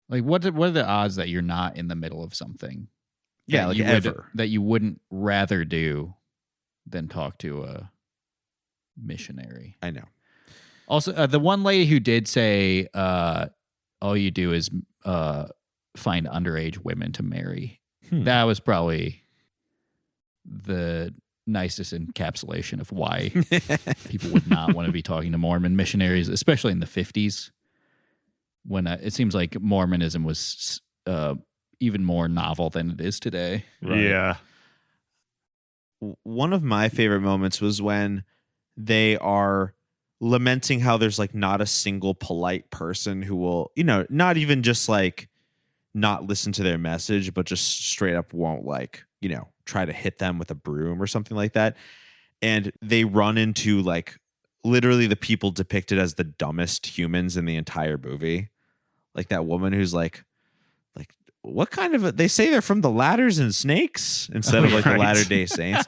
Like, what are the odds that you're not in the middle of something? Yeah, like ever. That you wouldn't rather do than talk to a missionary. I know. Also, the one lady who did say, all you do is find underage women to marry. That was probably the nicest encapsulation of why people would not want to be talking to Mormon missionaries, especially in the 50s. When it seems like Mormonism was even more novel than it is today. Right. Yeah. One of my favorite moments was when they are lamenting how there's like not a single polite person who will, not even just like not listen to their message, but just straight up won't like, try to hit them with a broom or something like that. And they run into like literally the people depicted as the dumbest humans in the entire movie. Like that woman who's like, what kind of they say they're from the Ladders and Snakes instead of like the Latter-day Saints.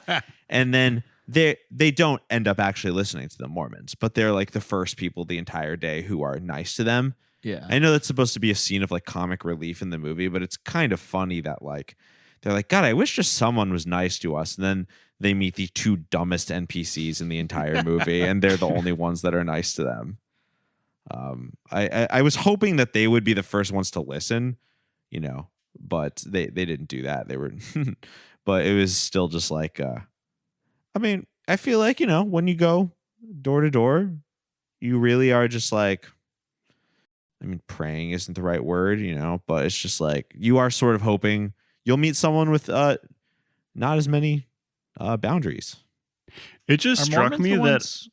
And then they don't end up actually listening to the Mormons, but they're like the first people the entire day who are nice to them. Yeah. I know that's supposed to be a scene of like comic relief in the movie, but it's kind of funny that like they're like, God, I wish just someone was nice to us. And then they meet the two dumbest NPCs in the entire movie, and they're the only ones that are nice to them. I was hoping that they would be the first ones to listen, but they didn't do that. They were, but it was still just like, I mean, I feel like, when you go door to door, you really are just like, I mean, praying isn't the right word, but it's just like you are sort of hoping you'll meet someone with not as many boundaries. It just struck me that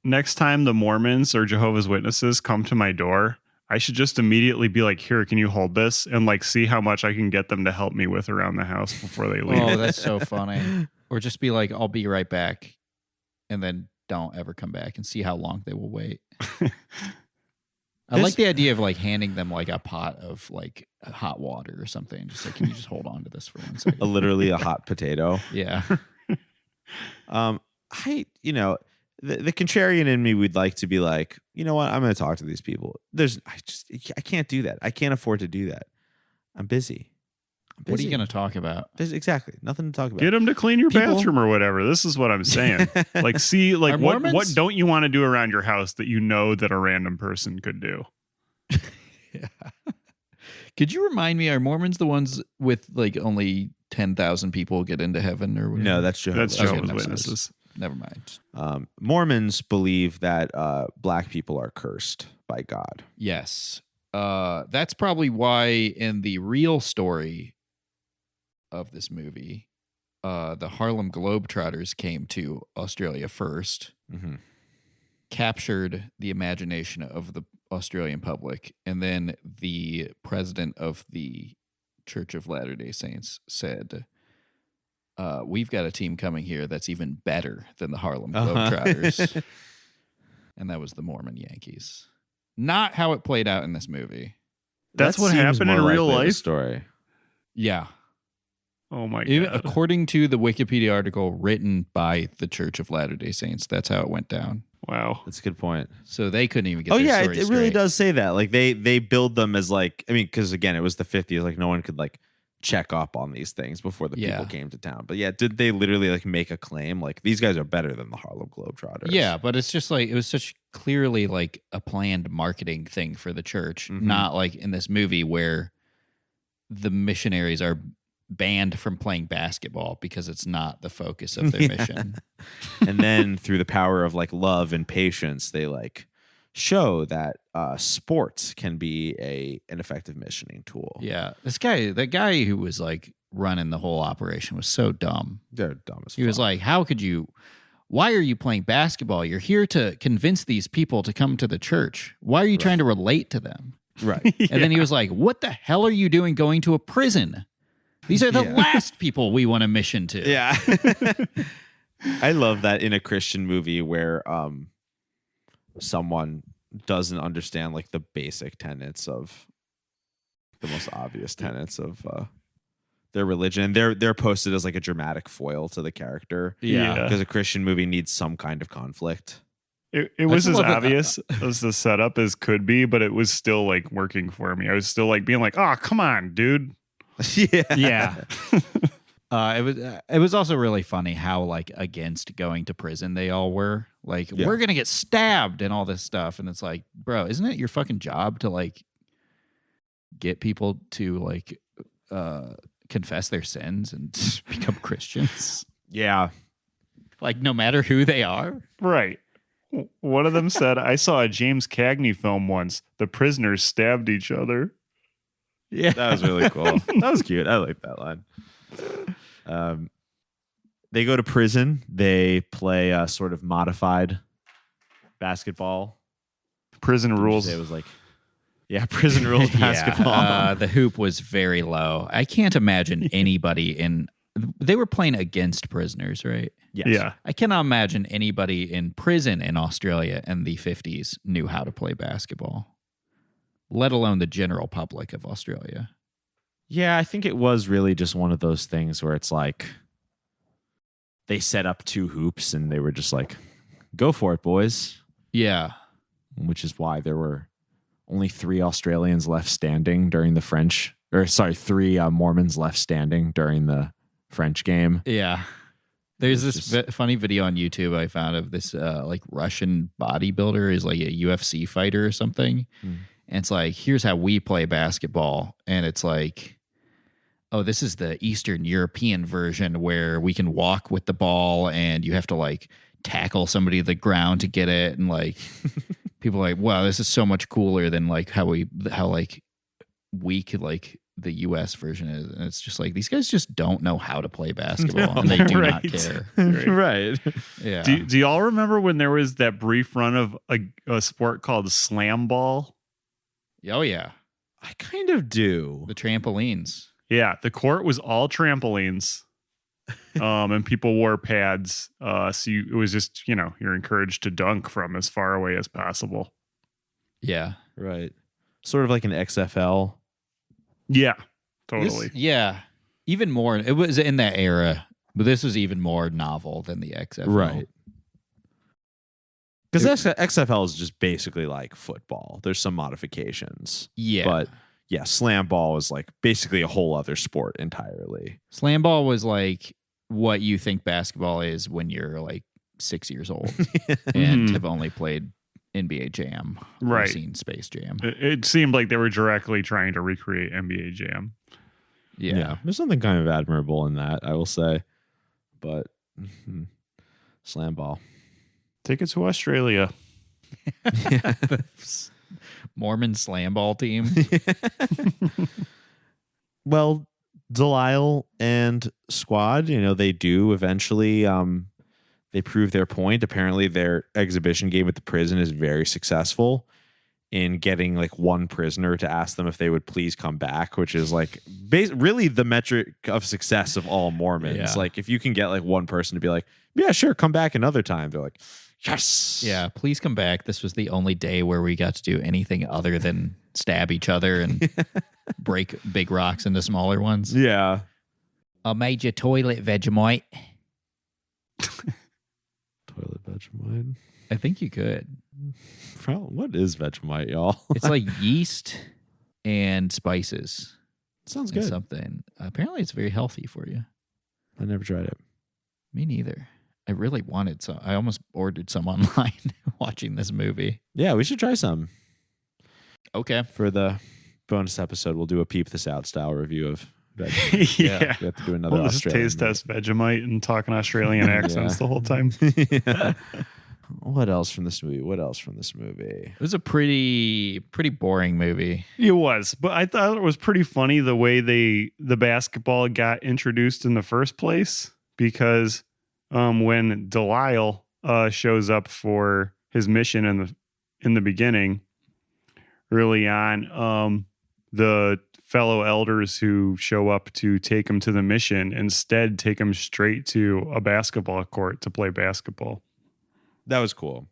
next time the Mormons or Jehovah's Witnesses come to my door, I should just immediately be like, here, can you hold this? And like see how much I can get them to help me with around the house before they leave. Oh, that's so funny. Or just be like, I'll be right back. And then don't ever come back and see how long they will wait. I like the idea of like handing them like a pot of like hot water or something. Just like, can you just hold on to this for 1 second? Literally a hot potato. Yeah. The contrarian in me would like to be like, you know what? I'm going to talk to these people. I can't do that. I can't afford to do that. I'm busy. What are you going to talk about? Exactly. Nothing to talk about. Get them to clean your People- bathroom or whatever. This is what I'm saying. Like, see, like Are what Mormons- don't you want to do around your house that you know that a random person could do? Yeah. Could you remind me, are Mormons the ones with like only 10,000 people get into heaven or whatever? No, that's Jehovah's. That's Okay, Jehovah's never mind. Witnesses. Never mind. Mormons believe that black people are cursed by God. Yes. That's probably why in the real story of this movie, the Harlem Globetrotters came to Australia first, Mm-hmm. captured the imagination of the Australian public, and then the president of the Church of Latter-day Saints said, we've got a team coming here that's even better than the Harlem Globetrotters. And that was the Mormon Yankees. Not how it played out in this movie. That's That what seems happened in more real likely the life? story. Yeah. Oh my Even god. according to the Wikipedia article written by the Church of Latter-day Saints, that's how it went down. Wow. That's a good point. So they couldn't even get Oh their yeah, story it really straight. does say that. Like they build them as like, I mean, because again, it was the 50s. Like no one could like check up on these things before the Yeah. people came to town. But yeah, did they literally like make a claim like these guys are better than the Harlem Globetrotters? Yeah, but it's just like it was such clearly like a planned marketing thing for the church, Mhm. not like in this movie where the missionaries are banned from playing basketball because it's not the focus of their Yeah. mission. And then through the power of like love and patience, they like show that sports can be an effective missioning tool. Yeah, that guy who was like running the whole operation was so dumb. They're dumb as He was fuck. like, why are you playing basketball? You're here to convince these people to come to the church. Why are you trying to relate to them? right. And then he was like, what the hell are you doing going to a prison? These are the Yeah. last people we want a mission to. Yeah. I love that in a Christian movie where someone doesn't understand like the basic tenets of the most obvious tenets of their religion. They're posted as like a dramatic foil to the character. Yeah. Because a Christian movie needs some kind of conflict. It was just as love it. obvious as the setup as could be, but it was still like working for me. I was still like being like, oh, come on, dude. Yeah. Yeah. It was also really funny how like against going to prison they all were. Like, Yeah. we're gonna get stabbed and all this stuff. And it's like, bro, isn't it your fucking job to like get people to like confess their sins and become Christians? Yeah. Like, no matter who they are. Right. One of them said, I saw a James Cagney film once. The prisoners stabbed each other. Yeah. That was really cool. That was cute. I like that line. They go to prison. They play a sort of modified basketball. Prison rules. It was like, yeah, prison rules basketball. The hoop was very low. I can't imagine anybody they were playing against prisoners, right? Yes. Yeah. I cannot imagine anybody in prison in Australia in the 50s knew how to play basketball, let alone the general public of Australia. Yeah, I think it was really just one of those things where it's like they set up two hoops and they were just like, go for it, boys. Yeah. Which is why there were only 3 Australians left standing during the 3 Mormons left standing during the French game. Yeah. There's It's this funny video on YouTube I found of this like Russian bodybuilder is like a UFC fighter or something. Mm. And it's like, here's how we play basketball. And it's like, oh, this is the Eastern European version where we can walk with the ball and you have to like tackle somebody to the ground to get it. And like people are like, wow, this is so much cooler than like how like weak like the US version is. And it's just like, these guys just don't know how to play basketball and they do not Right. care. Right. Yeah. Do y'all remember when there was that brief run of a sport called slam ball? Oh yeah. I kind of do. The trampolines. Yeah, the court was all trampolines, and people wore pads. It was just, you're encouraged to dunk from as far away as possible. Yeah. right. Sort of like an XFL. Yeah, totally. Even more. It was in that era, but this was even more novel than the XFL. Right. Because XFL is just basically like football. There's some modifications. Yeah. But yeah, slam ball is like basically a whole other sport entirely. Slam ball was like what you think basketball is when you're like 6 years old and have only played NBA Jam or seen Space Jam. It seemed like they were directly trying to recreate NBA Jam. Yeah. There's something kind of admirable in that, I will say. But slam ball. Take it to Australia. Mormon slam ball team. Well, Delyle and squad, they do eventually they prove their point. Apparently their exhibition game at the prison is very successful in getting like one prisoner to ask them if they would please come back, which is like really the metric of success of all Mormons. Yeah. Like if you can get like one person to be like, yeah, sure, come back another time. They're like, yes. Yeah, please come back. This was the only day where we got to do anything other than stab each other and break big rocks into smaller ones. Yeah. I made your toilet Vegemite. Toilet Vegemite. I think you could. What is Vegemite, y'all? It's like yeast and spices. Sounds and good. Something. Apparently, it's very healthy for you. I never tried it. Me neither. I really wanted some. I almost ordered some online watching this movie. Yeah, we should try some. Okay. For the bonus episode, we'll do a peep this out style review of Vegemite. Yeah. We have to do another We'll just Australian taste test Vegemite and talking Australian accents the whole time. Yeah. What else from this movie? It was a pretty boring movie. It was, but I thought it was pretty funny the way the basketball got introduced in the first place, because when Delyle shows up for his mission in the beginning, early on, the fellow elders who show up to take him to the mission instead take him straight to a basketball court to play basketball. That was cool.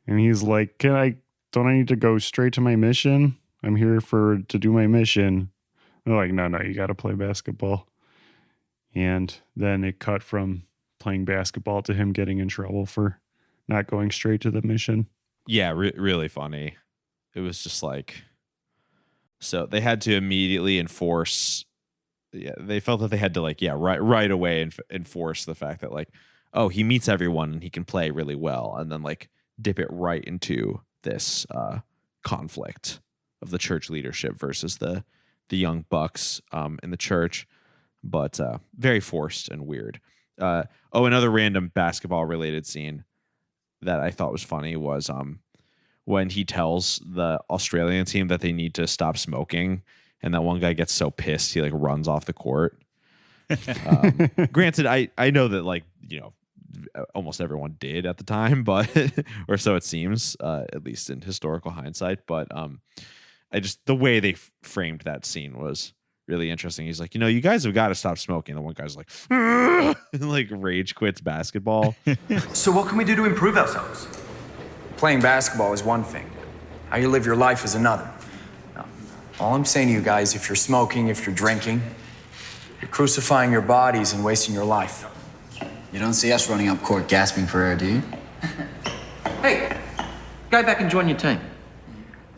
And he's like, don't I need to go straight to my mission? I'm here to do my mission. They're like, no, you got to play basketball. And then it cut from playing basketball to him getting in trouble for not going straight to the mission. Yeah, really funny. It was just like, so they had to immediately enforce. Yeah, they felt that they had to right away enforce the fact that oh, he meets everyone and he can play really well, and then dip it right into this conflict of the church leadership versus the young bucks in the church, but very forced and weird. Another random basketball related scene that I thought was funny was when he tells the Australian team that they need to stop smoking, and that one guy gets so pissed he runs off the court. Granted, I know that almost everyone did at the time, but or so it seems, at least in historical hindsight. But the way they framed that scene was really interesting. He's like, you guys have got to stop smoking. And one guy's like, and rage quits basketball. So what can we do to improve ourselves? Playing basketball is one thing. How you live your life is another. Now, all I'm saying to you guys, if you're smoking, if you're drinking, you're crucifying your bodies and wasting your life. You don't see us running up court gasping for air, do you? Hey, go back and join your team.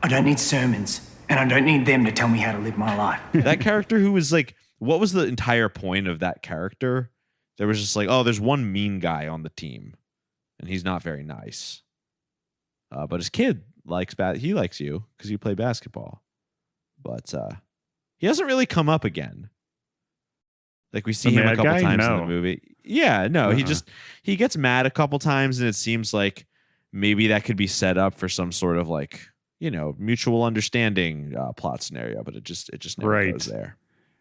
I don't need sermons, and I don't need them to tell me how to live my life. That character who was what was the entire point of that character? There was just there's one mean guy on the team, and he's not very nice. But his kid he likes you because you play basketball. But he doesn't really come up again. We see him a couple times in the movie. Yeah, no, he gets mad a couple times, and it seems like maybe that could be set up for some sort of mutual understanding plot scenario, but it just never goes there.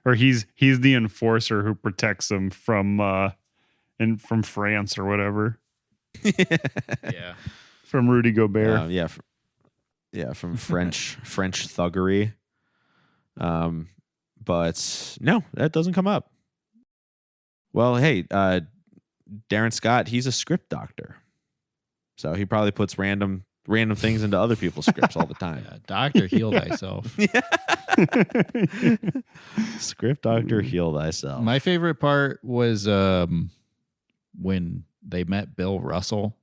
Or he's the enforcer who protects him from France or whatever. Yeah. From Rudy Gobert. From French thuggery. But no, that doesn't come up. Well, hey, Darren Scott, he's a script doctor. So he probably puts random random things into other people's scripts all the time. Yeah, doctor, heal thyself. Script doctor, heal thyself. My favorite part was when they met Bill Russell,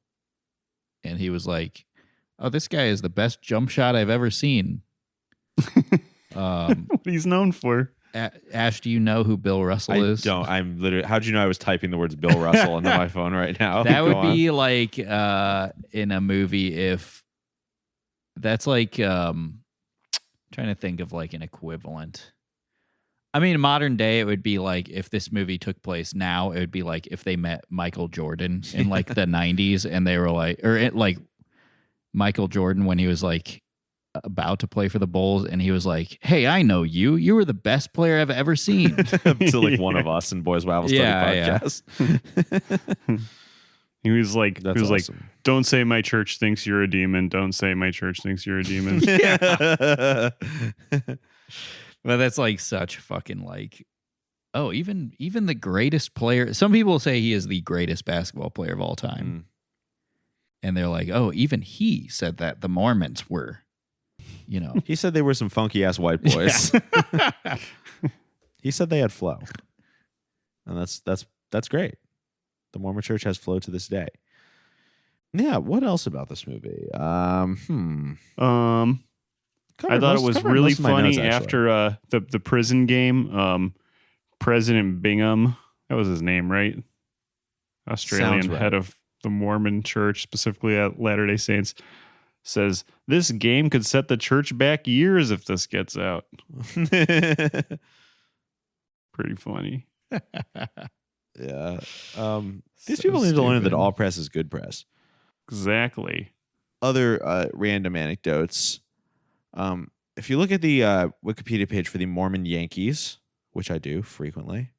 and he was like, "Oh, this guy is the best jump shot I've ever seen." What he's known for. Ash, do you know who Bill Russell is? I don't. I'm literally. How'd you know I was typing the words Bill Russell into my phone right now? That Go would be on. like in a movie if that's like trying to think of like an equivalent. I mean, modern day, it would be like if this movie took place now, it would be like if they met Michael Jordan in like the 90s and they were like, like Michael Jordan when he was like about to play for the Bulls and he was like, "Hey, I know you. You were the best player I've ever seen." To like one of us in Boys Bible Study podcast. He was like, That's awesome. like, "Don't say my church thinks you're a demon. Don't say my church thinks you're a demon." But that's like such fucking like, oh, even the greatest player. Some people say he is the greatest basketball player of all time. And they're like, oh, even he said that the Mormons were, you know. He said they were some funky ass white boys. He said they had flow. And that's great. The Mormon church has flow to this day. Yeah, what else about this movie? I thought it was really funny after the prison game. President Bingham, that was his name, right? Australian head of the Mormon church, specifically at Latter-day Saints, says this game could set the church back years if this gets out. Pretty funny. Yeah. These people need to learn that all press is good press. Exactly. Other random anecdotes. If you look at the Wikipedia page for the Mormon Yankees, which I do frequently,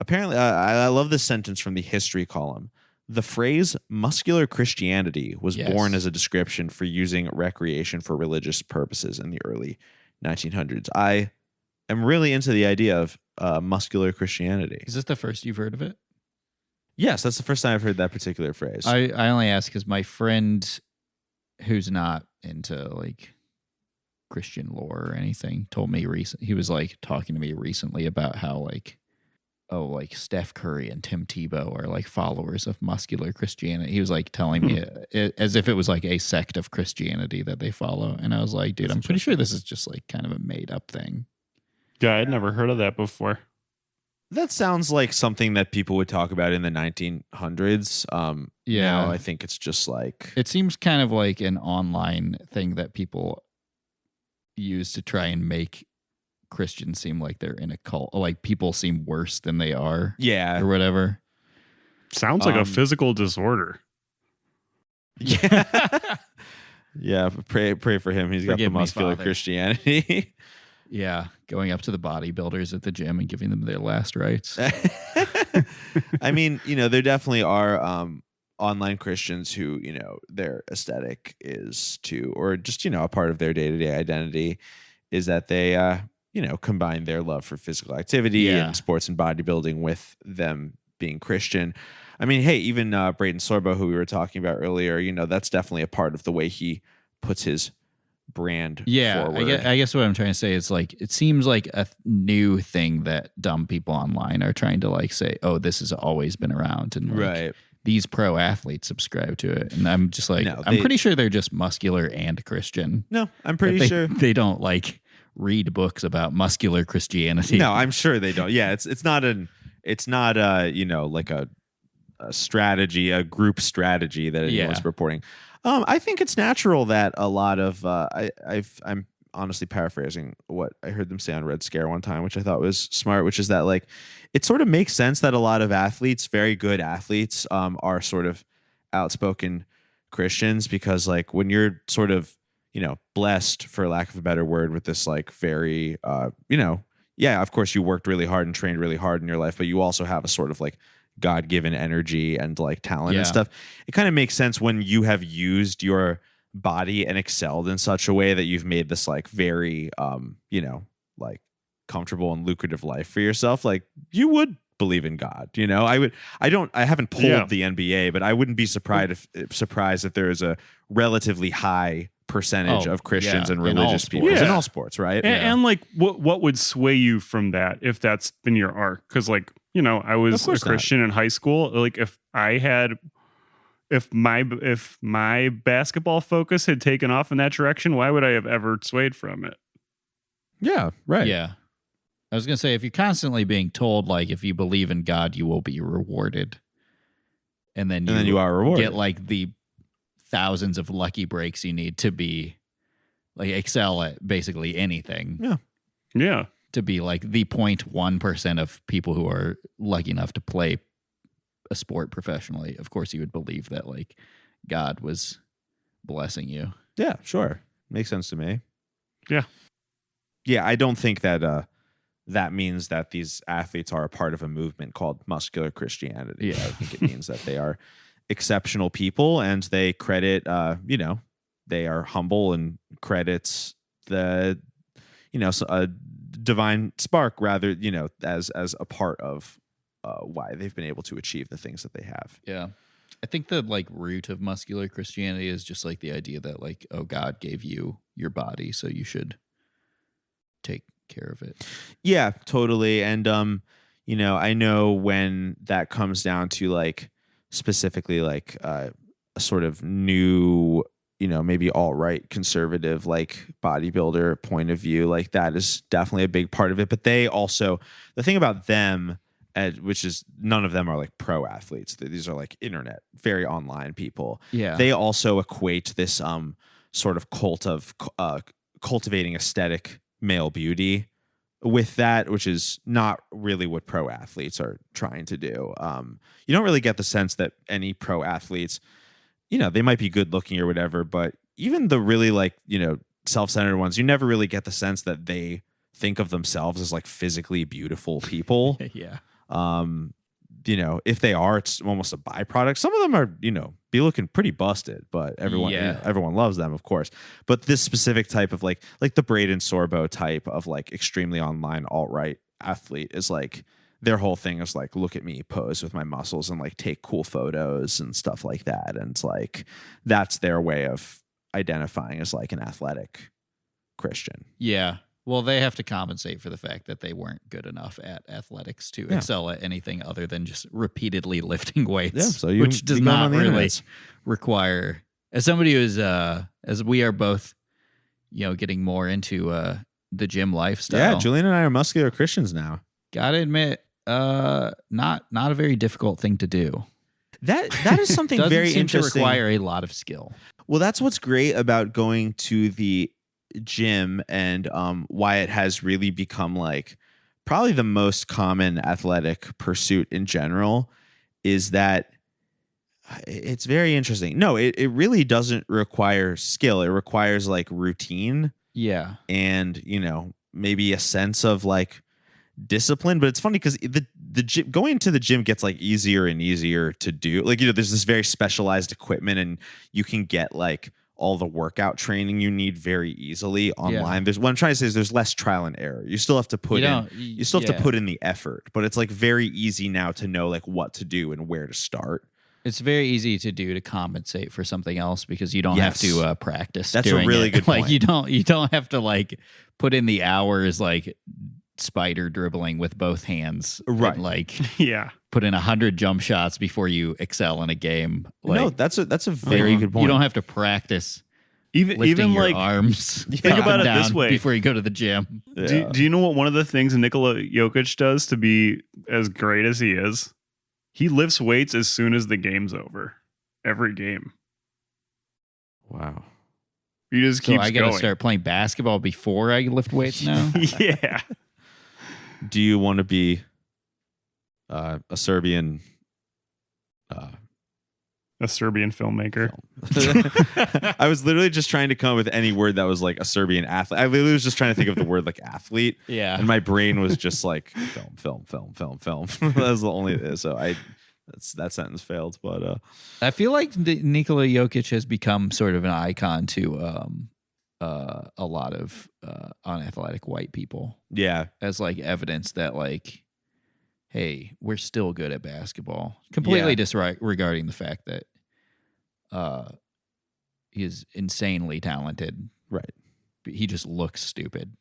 apparently I love this sentence from the history column. The phrase muscular Christianity was born as a description for using recreation for religious purposes in the early 1900s. I am really into the idea of muscular Christianity. Is this the first you've heard of it? Yes, that's the first time I've heard that particular phrase. I only ask because my friend who's not into like Christian lore or anything told me he was like talking to me recently about how like, oh, like Steph Curry and Tim Tebow are like followers of muscular Christianity. He was like telling me it as if it was like a sect of Christianity that they follow. And I was like, dude, I'm pretty sure this is just like kind of a made up thing. Yeah, I'd never heard of that before. That sounds like something that people would talk about in the 1900s. Now I think it's just like... It seems kind of like an online thing that people use to try and make Christians seem like they're in a cult. Like people seem worse than they are. Yeah. Or whatever. Sounds like a physical disorder. Yeah. Yeah, pray for him. He's got the muscular Christianity. Yeah, going up to the bodybuilders at the gym and giving them their last rites. I mean, there definitely are online Christians who, their aesthetic is to, or just, a part of their day-to-day identity is that they, combine their love for physical activity and sports and bodybuilding with them being Christian. I mean, hey, even Braden Sorbo, who we were talking about earlier, that's definitely a part of the way he puts his brand forward. I guess what I'm trying to say is like it seems like a new thing that dumb people online are trying to like say, oh, this has always been around and like, these pro athletes subscribe to it, and I'm just like, I'm pretty sure they're just muscular and Christian. No, I'm pretty sure they don't like read books about muscular Christianity. No, I'm sure they don't. Yeah, it's not like a strategy, a group strategy that anyone's purporting. I think it's natural that a lot of I'm honestly paraphrasing what I heard them say on Red Scare one time, which I thought was smart, which is that like it sort of makes sense that a lot of athletes, very good athletes, are sort of outspoken Christians because like when you're sort of blessed, for lack of a better word, with this like very of course you worked really hard and trained really hard in your life, but you also have a sort of like God-given energy and like talent and stuff. It kind of makes sense when you have used your body and excelled in such a way that you've made this like very like comfortable and lucrative life for yourself. Like you would believe in God. I haven't pulled the NBA, but I wouldn't be surprised if there is a relatively high percentage of Christians and religious people in all sports, right? And like, what would sway you from that if that's been your arc? Because like, I was a Christian in high school. Like if my basketball focus had taken off in that direction, why would I have ever swayed from it? Yeah, right. Yeah. I was going to say, if you're constantly being told, like, if you believe in God, you will be rewarded. And then you are rewarded. Get like the thousands of lucky breaks you need to be like excel at basically anything. Yeah. Yeah. To be like the 0.1% of people who are lucky enough to play a sport professionally. Of course, you would believe that like God was blessing you. Yeah, sure. Makes sense to me. Yeah. Yeah, I don't think that that means that these athletes are a part of a movement called muscular Christianity. Yeah. I think it means that they are exceptional people, and they credit, they are humble and credits a divine spark rather, as a part of why they've been able to achieve the things that they have. Yeah. I think the like root of muscular Christianity is just like the idea that like, oh, God gave you your body, so you should take care of it. Yeah, totally. And I know when that comes down to like specifically like a sort of new, maybe alt-right conservative like bodybuilder point of view, like that is definitely a big part of it. But they also, the thing about them, which is none of them are like pro athletes. These are like internet, very online people. Yeah. They also equate this sort of cult of cultivating aesthetic male beauty with that, which is not really what pro athletes are trying to do. You don't really get the sense that any pro athletes, they might be good looking or whatever, but even the really like, self-centered ones, you never really get the sense that they think of themselves as like physically beautiful people. Yeah. If they are, it's almost a byproduct. Some of them are, be looking pretty busted, but everyone loves them, of course. But this specific type of like the Braden Sorbo type of like extremely online alt-right athlete is like, their whole thing is like, look at me pose with my muscles and like take cool photos and stuff like that. And it's like, that's their way of identifying as like an athletic Christian. Yeah. Well, they have to compensate for the fact that they weren't good enough at athletics to excel at anything other than just repeatedly lifting weights, which does not really require, as somebody who's, as we are both, getting more into the gym lifestyle. Yeah, Julian and I are muscular Christians now. Gotta admit, not a very difficult thing to do. That is something very interesting. Doesn't seem to require a lot of skill. Well, that's what's great about going to the gym and why it has really become like probably the most common athletic pursuit in general is that it's very interesting. No, it really doesn't require skill. It requires like routine. Yeah. And, maybe a sense of like discipline. But it's funny because the gym, going to the gym gets like easier and easier to do. Like, there's this very specialized equipment and you can get like all the workout training you need very easily online. There's what I'm trying to say is there's less trial and error. You still have to put you still have to put in the effort, but it's like very easy now to know like what to do and where to start. It's very easy to do to compensate for something else because you don't have to practice. That's a really good point. Like you don't have to like put in the hours like spider dribbling with both hands, right? And, like put in 100 jump shots before you excel in a game. Like, no, that's a very good point. You don't have to practice even your like arms. Think about it this way: before you go to the gym. Yeah. Do you know what one of the things Nikola Jokic does to be as great as he is? He lifts weights as soon as the game's over. Every game. Wow. He just keeps I gotta start playing basketball before I lift weights now? Yeah. Do you want to be a Serbian filmmaker? I was literally just trying to come up with any word that was like a Serbian athlete. I literally was just trying to think of the word like athlete. Yeah. And my brain was just like film. That was the only so that sentence failed. But I feel like Nikola Jokic has become sort of an icon to a lot of unathletic white people. Yeah. As like evidence that like hey, we're still good at basketball. Completely disregarding the fact that he is insanely talented. Right. But he just looks stupid.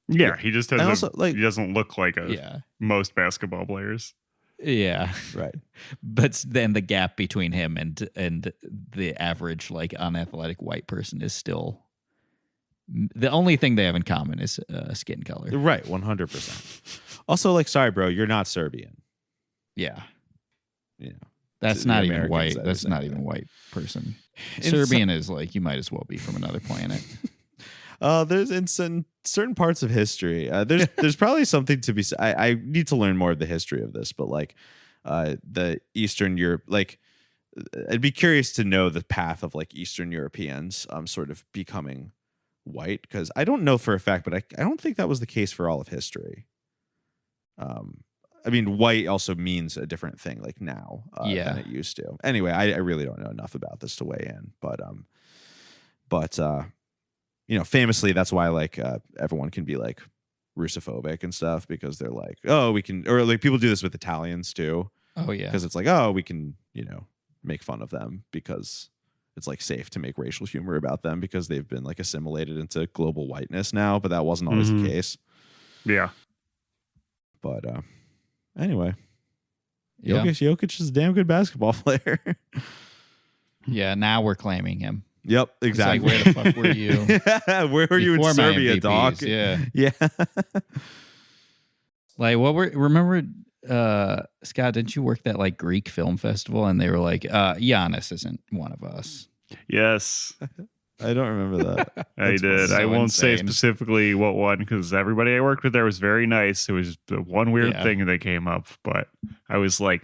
Yeah, he just has And also, like, he doesn't look like most basketball players. Yeah. Right. But then the gap between him and the average, like, unathletic white person is still the only thing they have in common is skin color. Right. 100%. Also, like, sorry, bro, you're not Serbian. Yeah. You know, that's to not the even Americans, white. that That's is not anything. even white person. In Serbian is like, you might as well be from another planet. There's in certain parts of history. There's probably something to be. I need to learn more of the history of this, but like the Eastern Europe, like I'd be curious to know the path of like Eastern Europeans sort of becoming white, because I don't know for a fact, but I don't think that was the case for all of history. I mean, white also means a different thing like now than it used to. Anyway, I really don't know enough about this to weigh in, but you know, famously, that's why like everyone can be like Russophobic and stuff, because they're like, oh, we can, or like people do this with Italians too. Oh yeah, because it's like, oh, we can, you know, make fun of them because it's like safe to make racial humor about them because they've been like assimilated into global whiteness now. But that wasn't always the case. Yeah. But anyway, yeah. Jokic is a damn good basketball player. Yeah, now we're claiming him. Yep, exactly. It's like, where the fuck were you? Where were you in Before my Serbia, MVPs, dog? Yeah. Yeah. Like, remember, Scott, didn't you work that like Greek film festival? And they were like, Giannis isn't one of us. Yes. I don't remember that. I did. so I won't say insane. specifically what one, because everybody I worked with there was very nice. It was the one weird thing that came up, but I was like,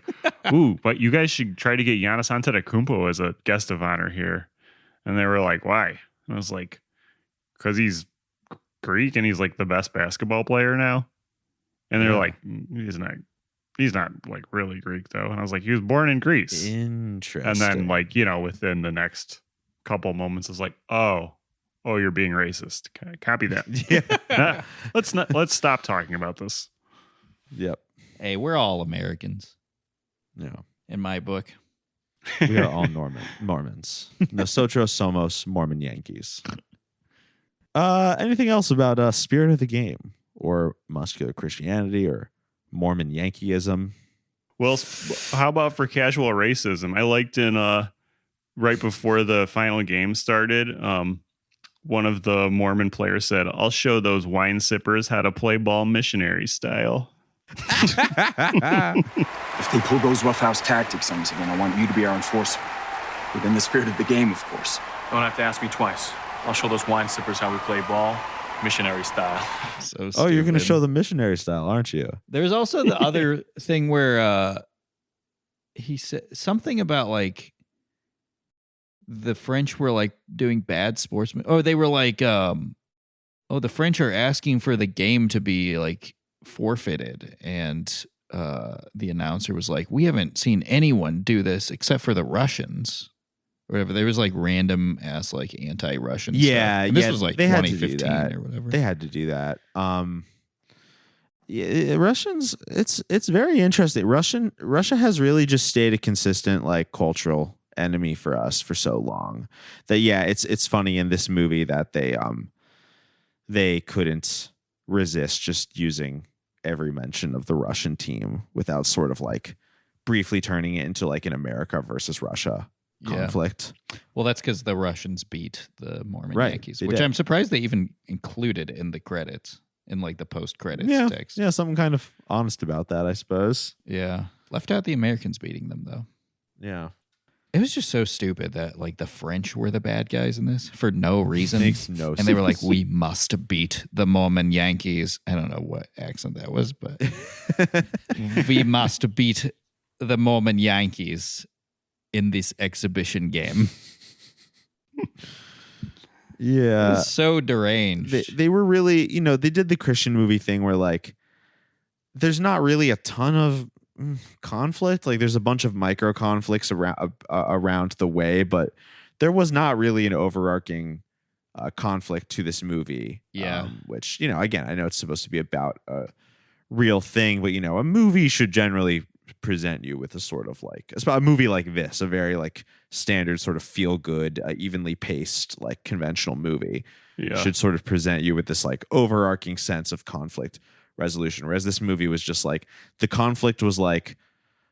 ooh, but you guys should try to get Giannis Antetokounmpo as a guest of honor here. And they were like, why? And I was like, because he's Greek and he's like the best basketball player now. And they're like, he's not like really Greek though. And I was like, he was born in Greece. Interesting. And then like, you know, within the next couple moments is like, oh, you're being racist. Copy that. Yeah. Let's stop talking about this. Yep. Hey, we're all Americans Yeah. in my book. We are all Mormons. Nosotros somos Mormon Yankees. Anything else about spirit of the game or muscular Christianity or Mormon Yankeeism? Well, how about for casual racism? I liked in right before the final game started, one of the Mormon players said, "I'll show those wine sippers how to play ball missionary style." If they pull those roughhouse tactics on us again, I want you to be our enforcer. Within the spirit of the game, of course. Don't have to ask me twice. I'll show those wine sippers how we play ball, missionary style. So Oh, you're going to stupid. show the missionary style, aren't you? There's also the other thing where he said something about like the French were like doing bad sportsmen. Oh, they were like, the French are asking for the game to be like forfeited. And the announcer was like, we haven't seen anyone do this except for the Russians. Or whatever. There was like random ass like anti-Russian stuff. And this was like they had to do 2015 that. or whatever. They had to do that. Russians, it's very interesting. Russia has really just stayed a consistent like cultural enemy for us for so long that it's funny in this movie that they couldn't resist just using every mention of the Russian team without sort of like briefly turning it into like an America versus Russia conflict. Well, that's because the Russians beat the Mormon Right, Yankees, they which did. I'm surprised they even included in the credits, in like the post-credits text. Yeah, something kind of honest about that, I suppose. Yeah. Left out the Americans beating them, though. Yeah. It was just so stupid that like the French were the bad guys in this for no reason. Makes no And they were like, sense. we must beat the Mormon Yankees. I don't know what accent that was, but we must beat the Mormon Yankees in this exhibition game. Yeah. It was so deranged. They were really, they did the Christian movie thing where like there's not really a ton of conflict. Like there's a bunch of micro conflicts around the way, but there was not really an overarching conflict to this movie. Yeah. Which, again, I know it's supposed to be about real thing, but a movie should generally present you with a sort of like a movie like this, a very like standard sort of feel good, evenly paced, like conventional movie should sort of present you with this like overarching sense of conflict resolution. Whereas this movie was just like the conflict was like,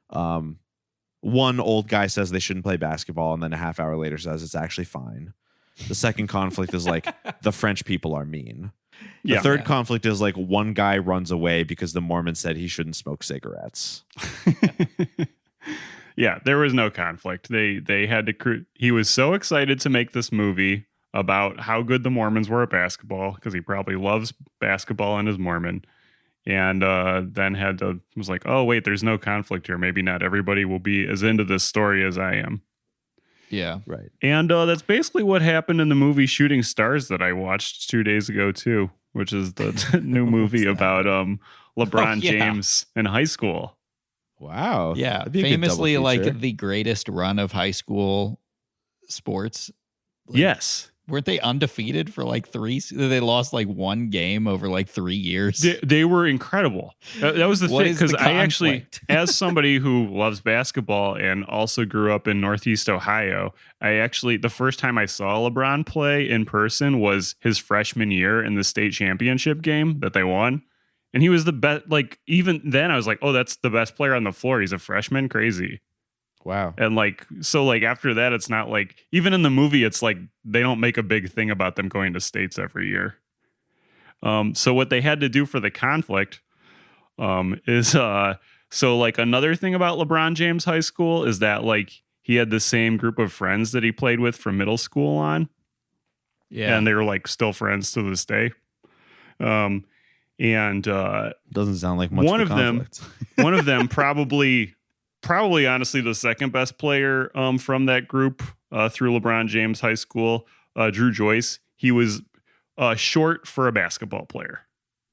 one old guy says they shouldn't play basketball, and then a half hour later says it's actually fine. The second conflict is like the French people are mean. The third conflict is like one guy runs away because the Mormon said he shouldn't smoke cigarettes. Yeah, there was no conflict. They had to. He was so excited to make this movie about how good the Mormons were at basketball because he probably loves basketball and is Mormon. And then was like, oh, wait, there's no conflict here. Maybe not everybody will be as into this story as I am. Yeah. Right. And that's basically what happened in the movie Shooting Stars that I watched 2 days ago, too, which is the new movie about LeBron James in high school. Wow. Yeah. Famously, like the greatest run of high school sports. Like, yes. Weren't they undefeated for like they lost like one game over like 3 years? They were incredible. That was the thing, because I actually, as somebody who loves basketball and also grew up in Northeast Ohio, the first time I saw LeBron play in person was his freshman year in the state championship game that they won. And he was the best. Like, even then I was like, oh, that's the best player on the floor. He's a freshman. Crazy. Wow. And after that, it's not like, even in the movie, it's like they don't make a big thing about them going to states every year. So what they had to do for the conflict is another thing about LeBron James High School is that like he had the same group of friends that he played with from middle school on. Yeah. And they were like still friends to this day. Doesn't sound like much one of of conflict. One of them probably honestly the second best player from that group through LeBron James High School, Drew Joyce. He was short for a basketball player.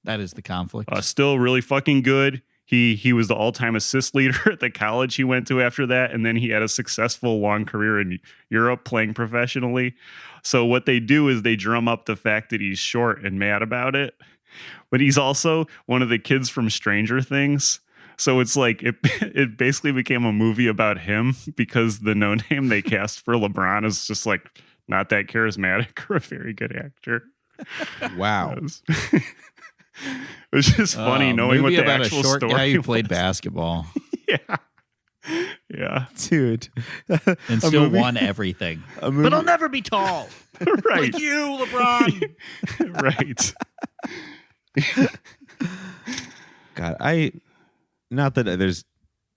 That is the conflict. Still really fucking good. He was the all-time assist leader at the college he went to after that, and then he had a successful long career in Europe playing professionally. So what they do is they drum up the fact that he's short and mad about it. But he's also one of the kids from Stranger Things. So it's like it basically became a movie about him because the no name they cast for LeBron is just like not that charismatic or a very good actor. Wow. It was just funny knowing what the about actual a short story guy who was. played basketball. Yeah. Dude. And still won everything. But I'll never be tall. Right. Like you, LeBron. Right. God, not that there's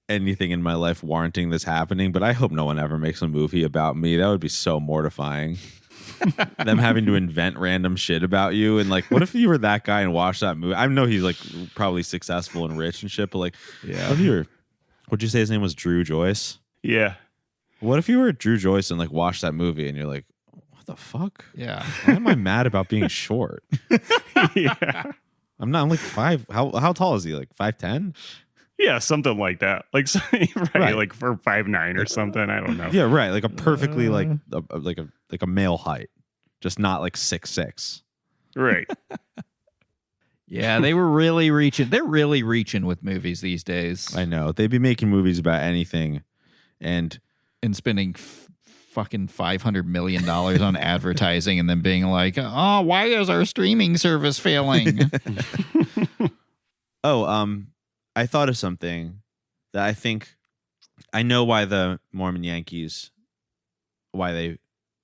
anything in my life warranting this happening, but I hope no one ever makes a movie about me. That would be so mortifying. Them having to invent random shit about you. And like, what if you were that guy and watched that movie? I know he's like probably successful and rich and shit, but like, what'd you say his name was? Drew Joyce? Yeah. What if you were Drew Joyce and like watched that movie and you're like, what the fuck? Yeah. Why am I mad about being short? Yeah. I'm like 5. How tall is he? Like 5'10"? Yeah, something like that. Like, right, like for 5'9" or something. I don't know. Yeah, right. Like a perfectly like a male height, just not like 6'6". Right. Yeah, they were really reaching. They're really reaching with movies these days. I know. They'd be making movies about anything, and spending fucking $500 million on advertising, and then being like, "Oh, why is our streaming service failing?" I thought of something that I know why the Mormon Yankees, why they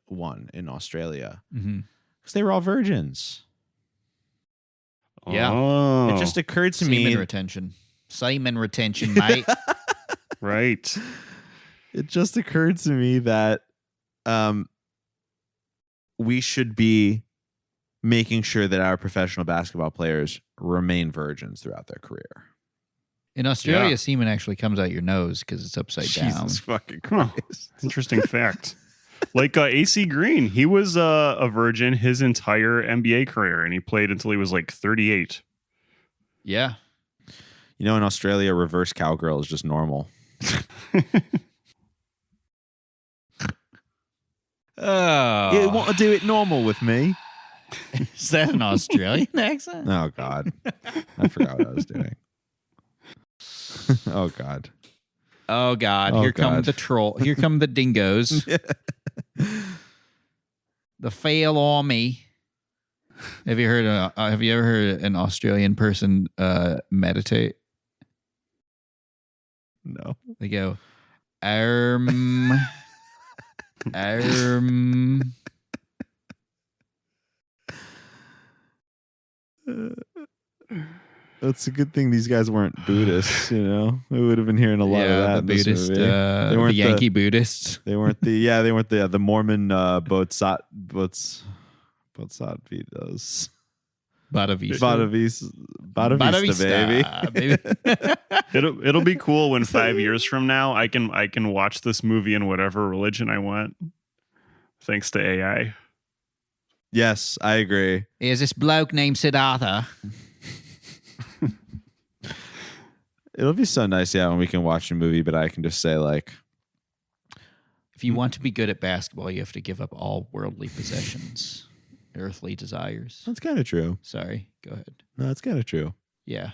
won in Australia. Because they were all virgins. Yeah. Oh. It just occurred to me. Semen retention, mate. Right. It just occurred to me that we should be making sure that our professional basketball players remain virgins throughout their career. In Australia, semen actually comes out your nose because it's upside down. Jesus fucking Christ. Interesting fact. Like AC Green, he was a virgin his entire NBA career, and he played until he was like 38. Yeah. In Australia, reverse cowgirl is just normal. Oh. You want to do it normal with me? Is that an Australian accent? Oh, God. I forgot what I was doing. Oh God. Oh God! Oh, Here come God. the troll. Here come the dingoes. The fail army. Have you heard? Have you ever heard an Australian person meditate? No. They go, arm. That's a good thing these guys weren't Buddhists, We would have been hearing a lot of that. The in this Buddhist, movie. They weren't the Yankee Buddhists. They weren't the Mormon Bodhisattva's. Bada baby. It'll be cool when 5 years from now I can watch this movie in whatever religion I want, thanks to AI. Yes, I agree. Here's this bloke named Siddhartha. It'll be so nice, when we can watch a movie, but I can just say, like, if you want to be good at basketball, you have to give up all worldly possessions, earthly desires. That's kind of true. Sorry, go ahead. No, that's kind of true. Yeah.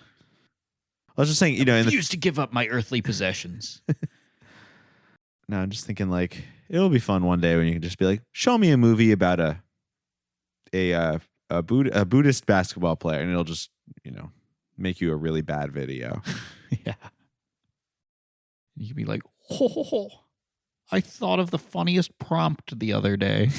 I was just saying, I refuse to give up my earthly possessions. No, I'm just thinking, like, it'll be fun one day when you can just be like, show me a movie about a Buddhist basketball player, and it'll just, make you a really bad video. Yeah. You can be like, I thought of the funniest prompt the other day.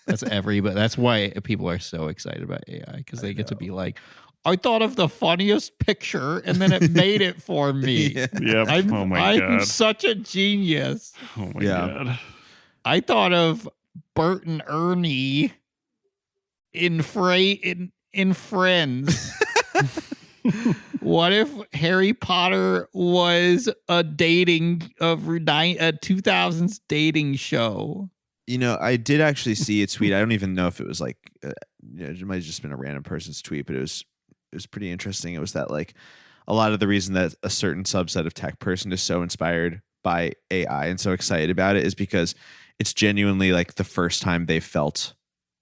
That's why people are so excited about AI, because they get to be like, I thought of the funniest picture and then it made it for me. Yep. I'm such a genius. Oh my God. I thought of Bert and Ernie in Friends. What if Harry Potter was a 2000s dating show? I did actually see a tweet. I don't even know if it was like, it might have just been a random person's tweet, but it was pretty interesting. It was that, like, a lot of the reason that a certain subset of tech person is so inspired by AI and so excited about it is because it's genuinely like the first time they felt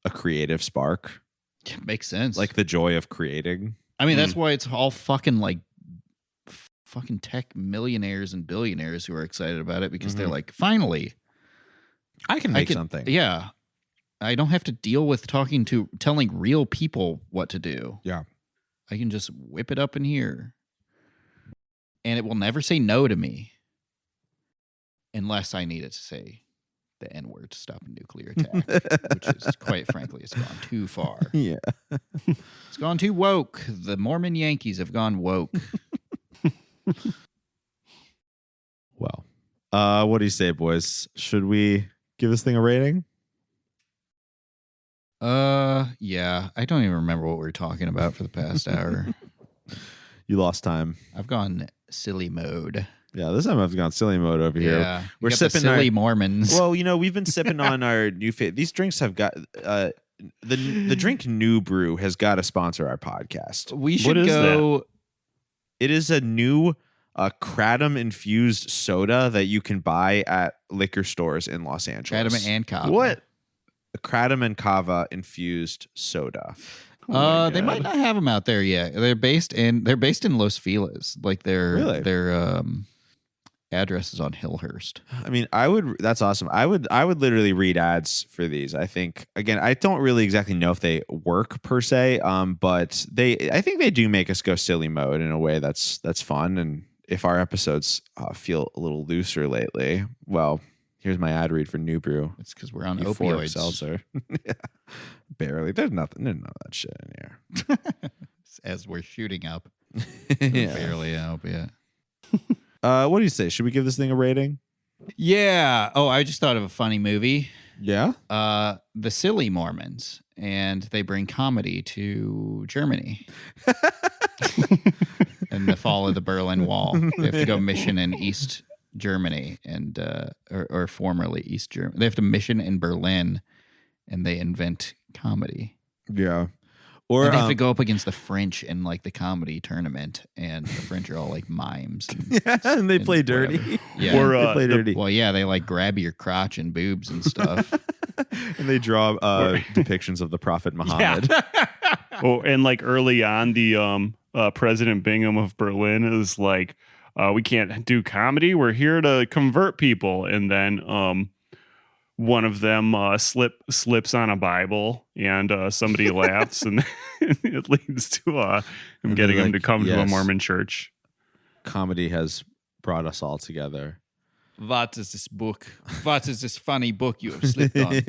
a creative spark. Yeah, makes sense. Like the joy of creating. I mean, that's why it's all fucking like fucking tech millionaires and billionaires who are excited about it, because they're like, finally, I can make something. Yeah. I don't have to deal with telling real people what to do. Yeah. I can just whip it up in here. And it will never say no to me. Unless I need it to say the N-word to stop a nuclear attack. Which is, quite frankly, it's gone too far. Yeah. It's gone too woke. The Mormon Yankees have gone woke. Well, what do you say, boys? Should we give this thing a rating? Yeah. I don't even remember what we were talking about for the past hour. You lost time. I've gone silly mode. Yeah, this time I've gone silly mode over here. Yeah, we're sipping silly Mormons. Well, we've been sipping on our new these drinks have got the drink New Brew has got to sponsor our podcast. We should go. It is a new kratom infused soda that you can buy at liquor stores in Los Angeles. Kratom and kava. What? A kratom and kava infused soda. They might not have them out there yet. They're based in Los Feliz. Like their address is on Hillhurst. I mean, that's awesome. I would literally read ads for these. I think, again, I don't really exactly know if they work per se, but I think they do make us go silly mode in a way that's fun. And if our episodes feel a little looser lately, well, here's my ad read for New Brew. It's because we're on Euphoric opioids. Seltzer. Yeah, barely. There's none of that shit in here. As we're shooting up. Yeah. Barely an opiate. What do you say? Should we give this thing a rating? Yeah. Oh, I just thought of a funny movie. Yeah. The Silly Mormons, and they bring comedy to Germany. In the fall of the Berlin Wall, they have to go mission in East Germany and or formerly East Germany. They have to mission in Berlin, and they invent comedy. Yeah. Or they have to go up against the French in like the comedy tournament, and the French are all like mimes. And they play dirty. Whatever. Yeah, or they play dirty. Well, yeah, they like grab your crotch and boobs and stuff. And they draw depictions of the Prophet Muhammad. Yeah. Oh, and like early on, the President Bingham of Berlin is like, we can't do comedy. We're here to convert people. And then one of them slips on a Bible, and somebody laughs, and it leads to him getting him to come to a Mormon church. Comedy has brought us all together. What is this book? What is this funny book you have slipped on?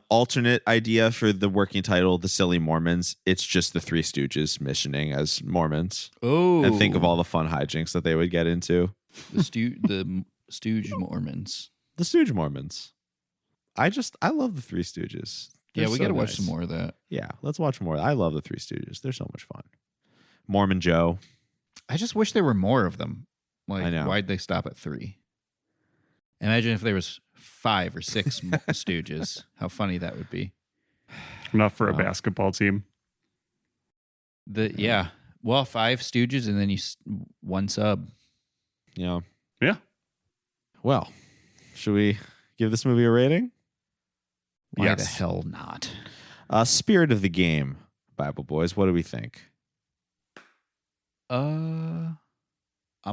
Alternate idea for the working title, The Silly Mormons. It's just the Three Stooges missioning as Mormons. Oh. And think of all the fun hijinks that they would get into. The Stooge Mormons. The Stooge Mormons. I love the Three Stooges. Yeah, we got to watch some more of that. Yeah, let's watch more. I love the Three Stooges. They're so much fun. Mormon Joe. I just wish there were more of them. Like, I know. Why'd they stop at 3? Imagine if there was 5 or 6 Stooges. How funny that would be. Enough for a basketball team. Yeah. Well, 5 Stooges and then one sub. Yeah. Yeah. Well, should we give this movie a rating? Why the hell not? Spirit of the game, Bible Boys. What do we think? I'm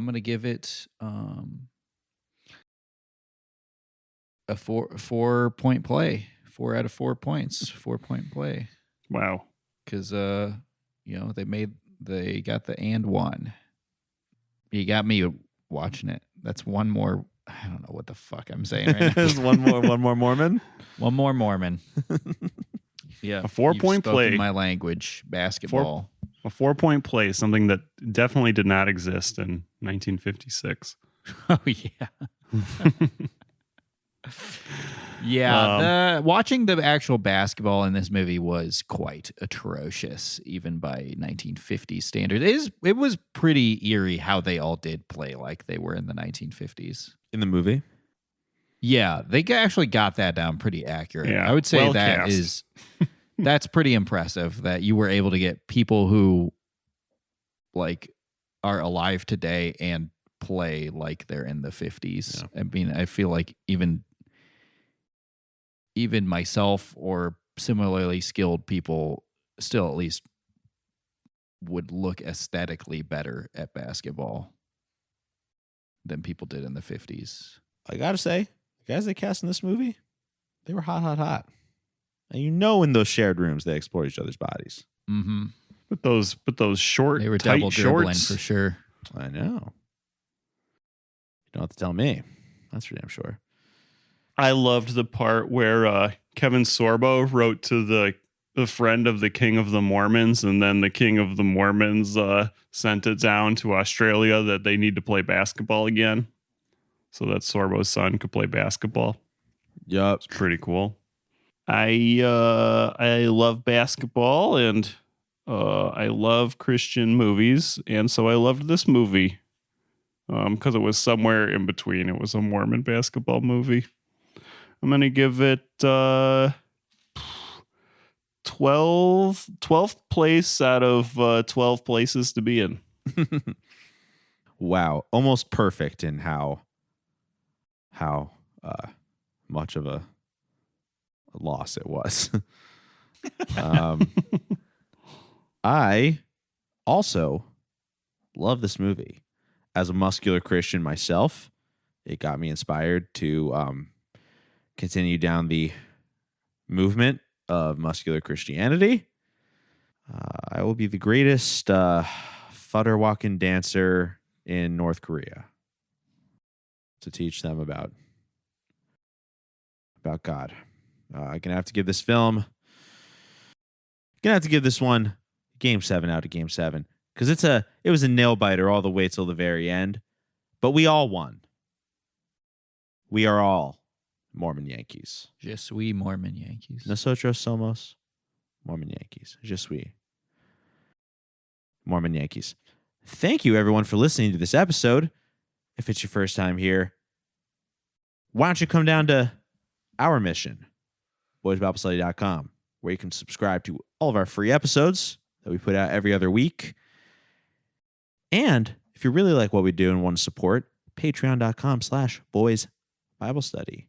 gonna give it a 4-point play. 4 out of 4 points. 4-point play. Wow. Because they got the and one. You got me watching it. That's one more. I don't know what the fuck I'm saying right now. There's one more Mormon. One more Mormon. Yeah, a 4-point play. My language, basketball. A 4-point play, something that definitely did not exist in 1956. Oh yeah. Yeah, watching the actual basketball in this movie was quite atrocious, even by 1950s standards. It was pretty eerie how they all did play like they were in the 1950s. In the movie? Yeah, they actually got that down pretty accurate. Yeah, I would say well that cast. that's pretty impressive that you were able to get people who like are alive today and play like they're in the 50s. Yeah. I mean, I feel like even myself or similarly skilled people still at least would look aesthetically better at basketball than people did in the 50s. I gotta say, the guys they cast in this movie, they were hot. And in those shared rooms, they explored each other's bodies. Mm-hmm. But those short, they were tight double dribbling shorts for sure. I know. You don't have to tell me. That's for damn sure. I loved the part where Kevin Sorbo wrote to the friend of the King of the Mormons, and then the King of the Mormons sent it down to Australia that they need to play basketball again, so that Sorbo's son could play basketball. Yup, it's pretty cool. I love basketball, and I love Christian movies, and so I loved this movie because it was somewhere in between. It was a Mormon basketball movie. I'm going to give it 12th place out of 12 places to be in. Wow. Almost perfect in how much of a loss it was. I also love this movie. As a muscular Christian myself, it got me inspired to continue down the movement of muscular Christianity. I will be the greatest fudder walking dancer in North Korea to teach them about God. I'm gonna have to give this film. Gonna have to give this one Game 7 out of Game 7 because it was a nail biter all the way till the very end, but we all won. We are all Mormon Yankees. Je suis Mormon Yankees. Nosotros somos Mormon Yankees. Je suis Mormon Yankees. Thank you, everyone, for listening to this episode. If it's your first time here, why don't you come down to our mission, boysbiblestudy.com, where you can subscribe to all of our free episodes that we put out every other week. And if you really like what we do and want to support, patreon.com/boysbiblestudy.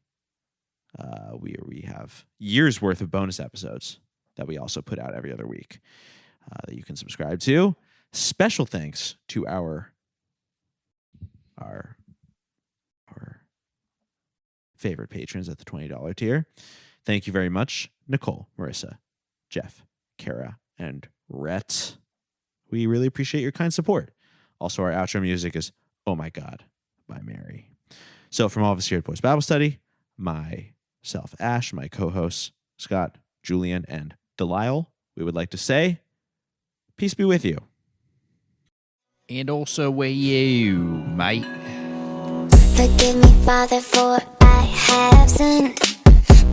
We have years worth of bonus episodes that we also put out every other week that you can subscribe to. Special thanks to our our favorite patrons at the $20 tier. Thank you very much, Nicole, Marissa, Jeff, Kara, and Rhett. We really appreciate your kind support. Also, our outro music is Oh My God by Mary. So from all of us here at Boys Bible Study, myself, Ash, my co-hosts, Scott, Julian, and Delyle, we would like to say, peace be with you. And also with you, mate. Forgive me, Father, for I have sinned.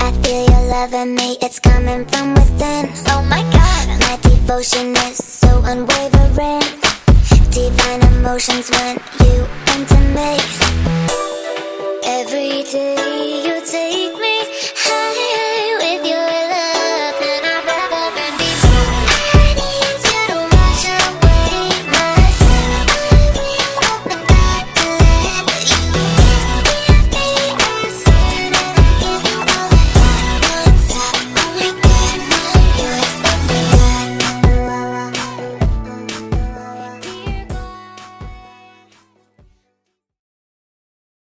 I feel your love in me, it's coming from within. Oh my God, my devotion is so unwavering. Divine emotions when you enter me. Every day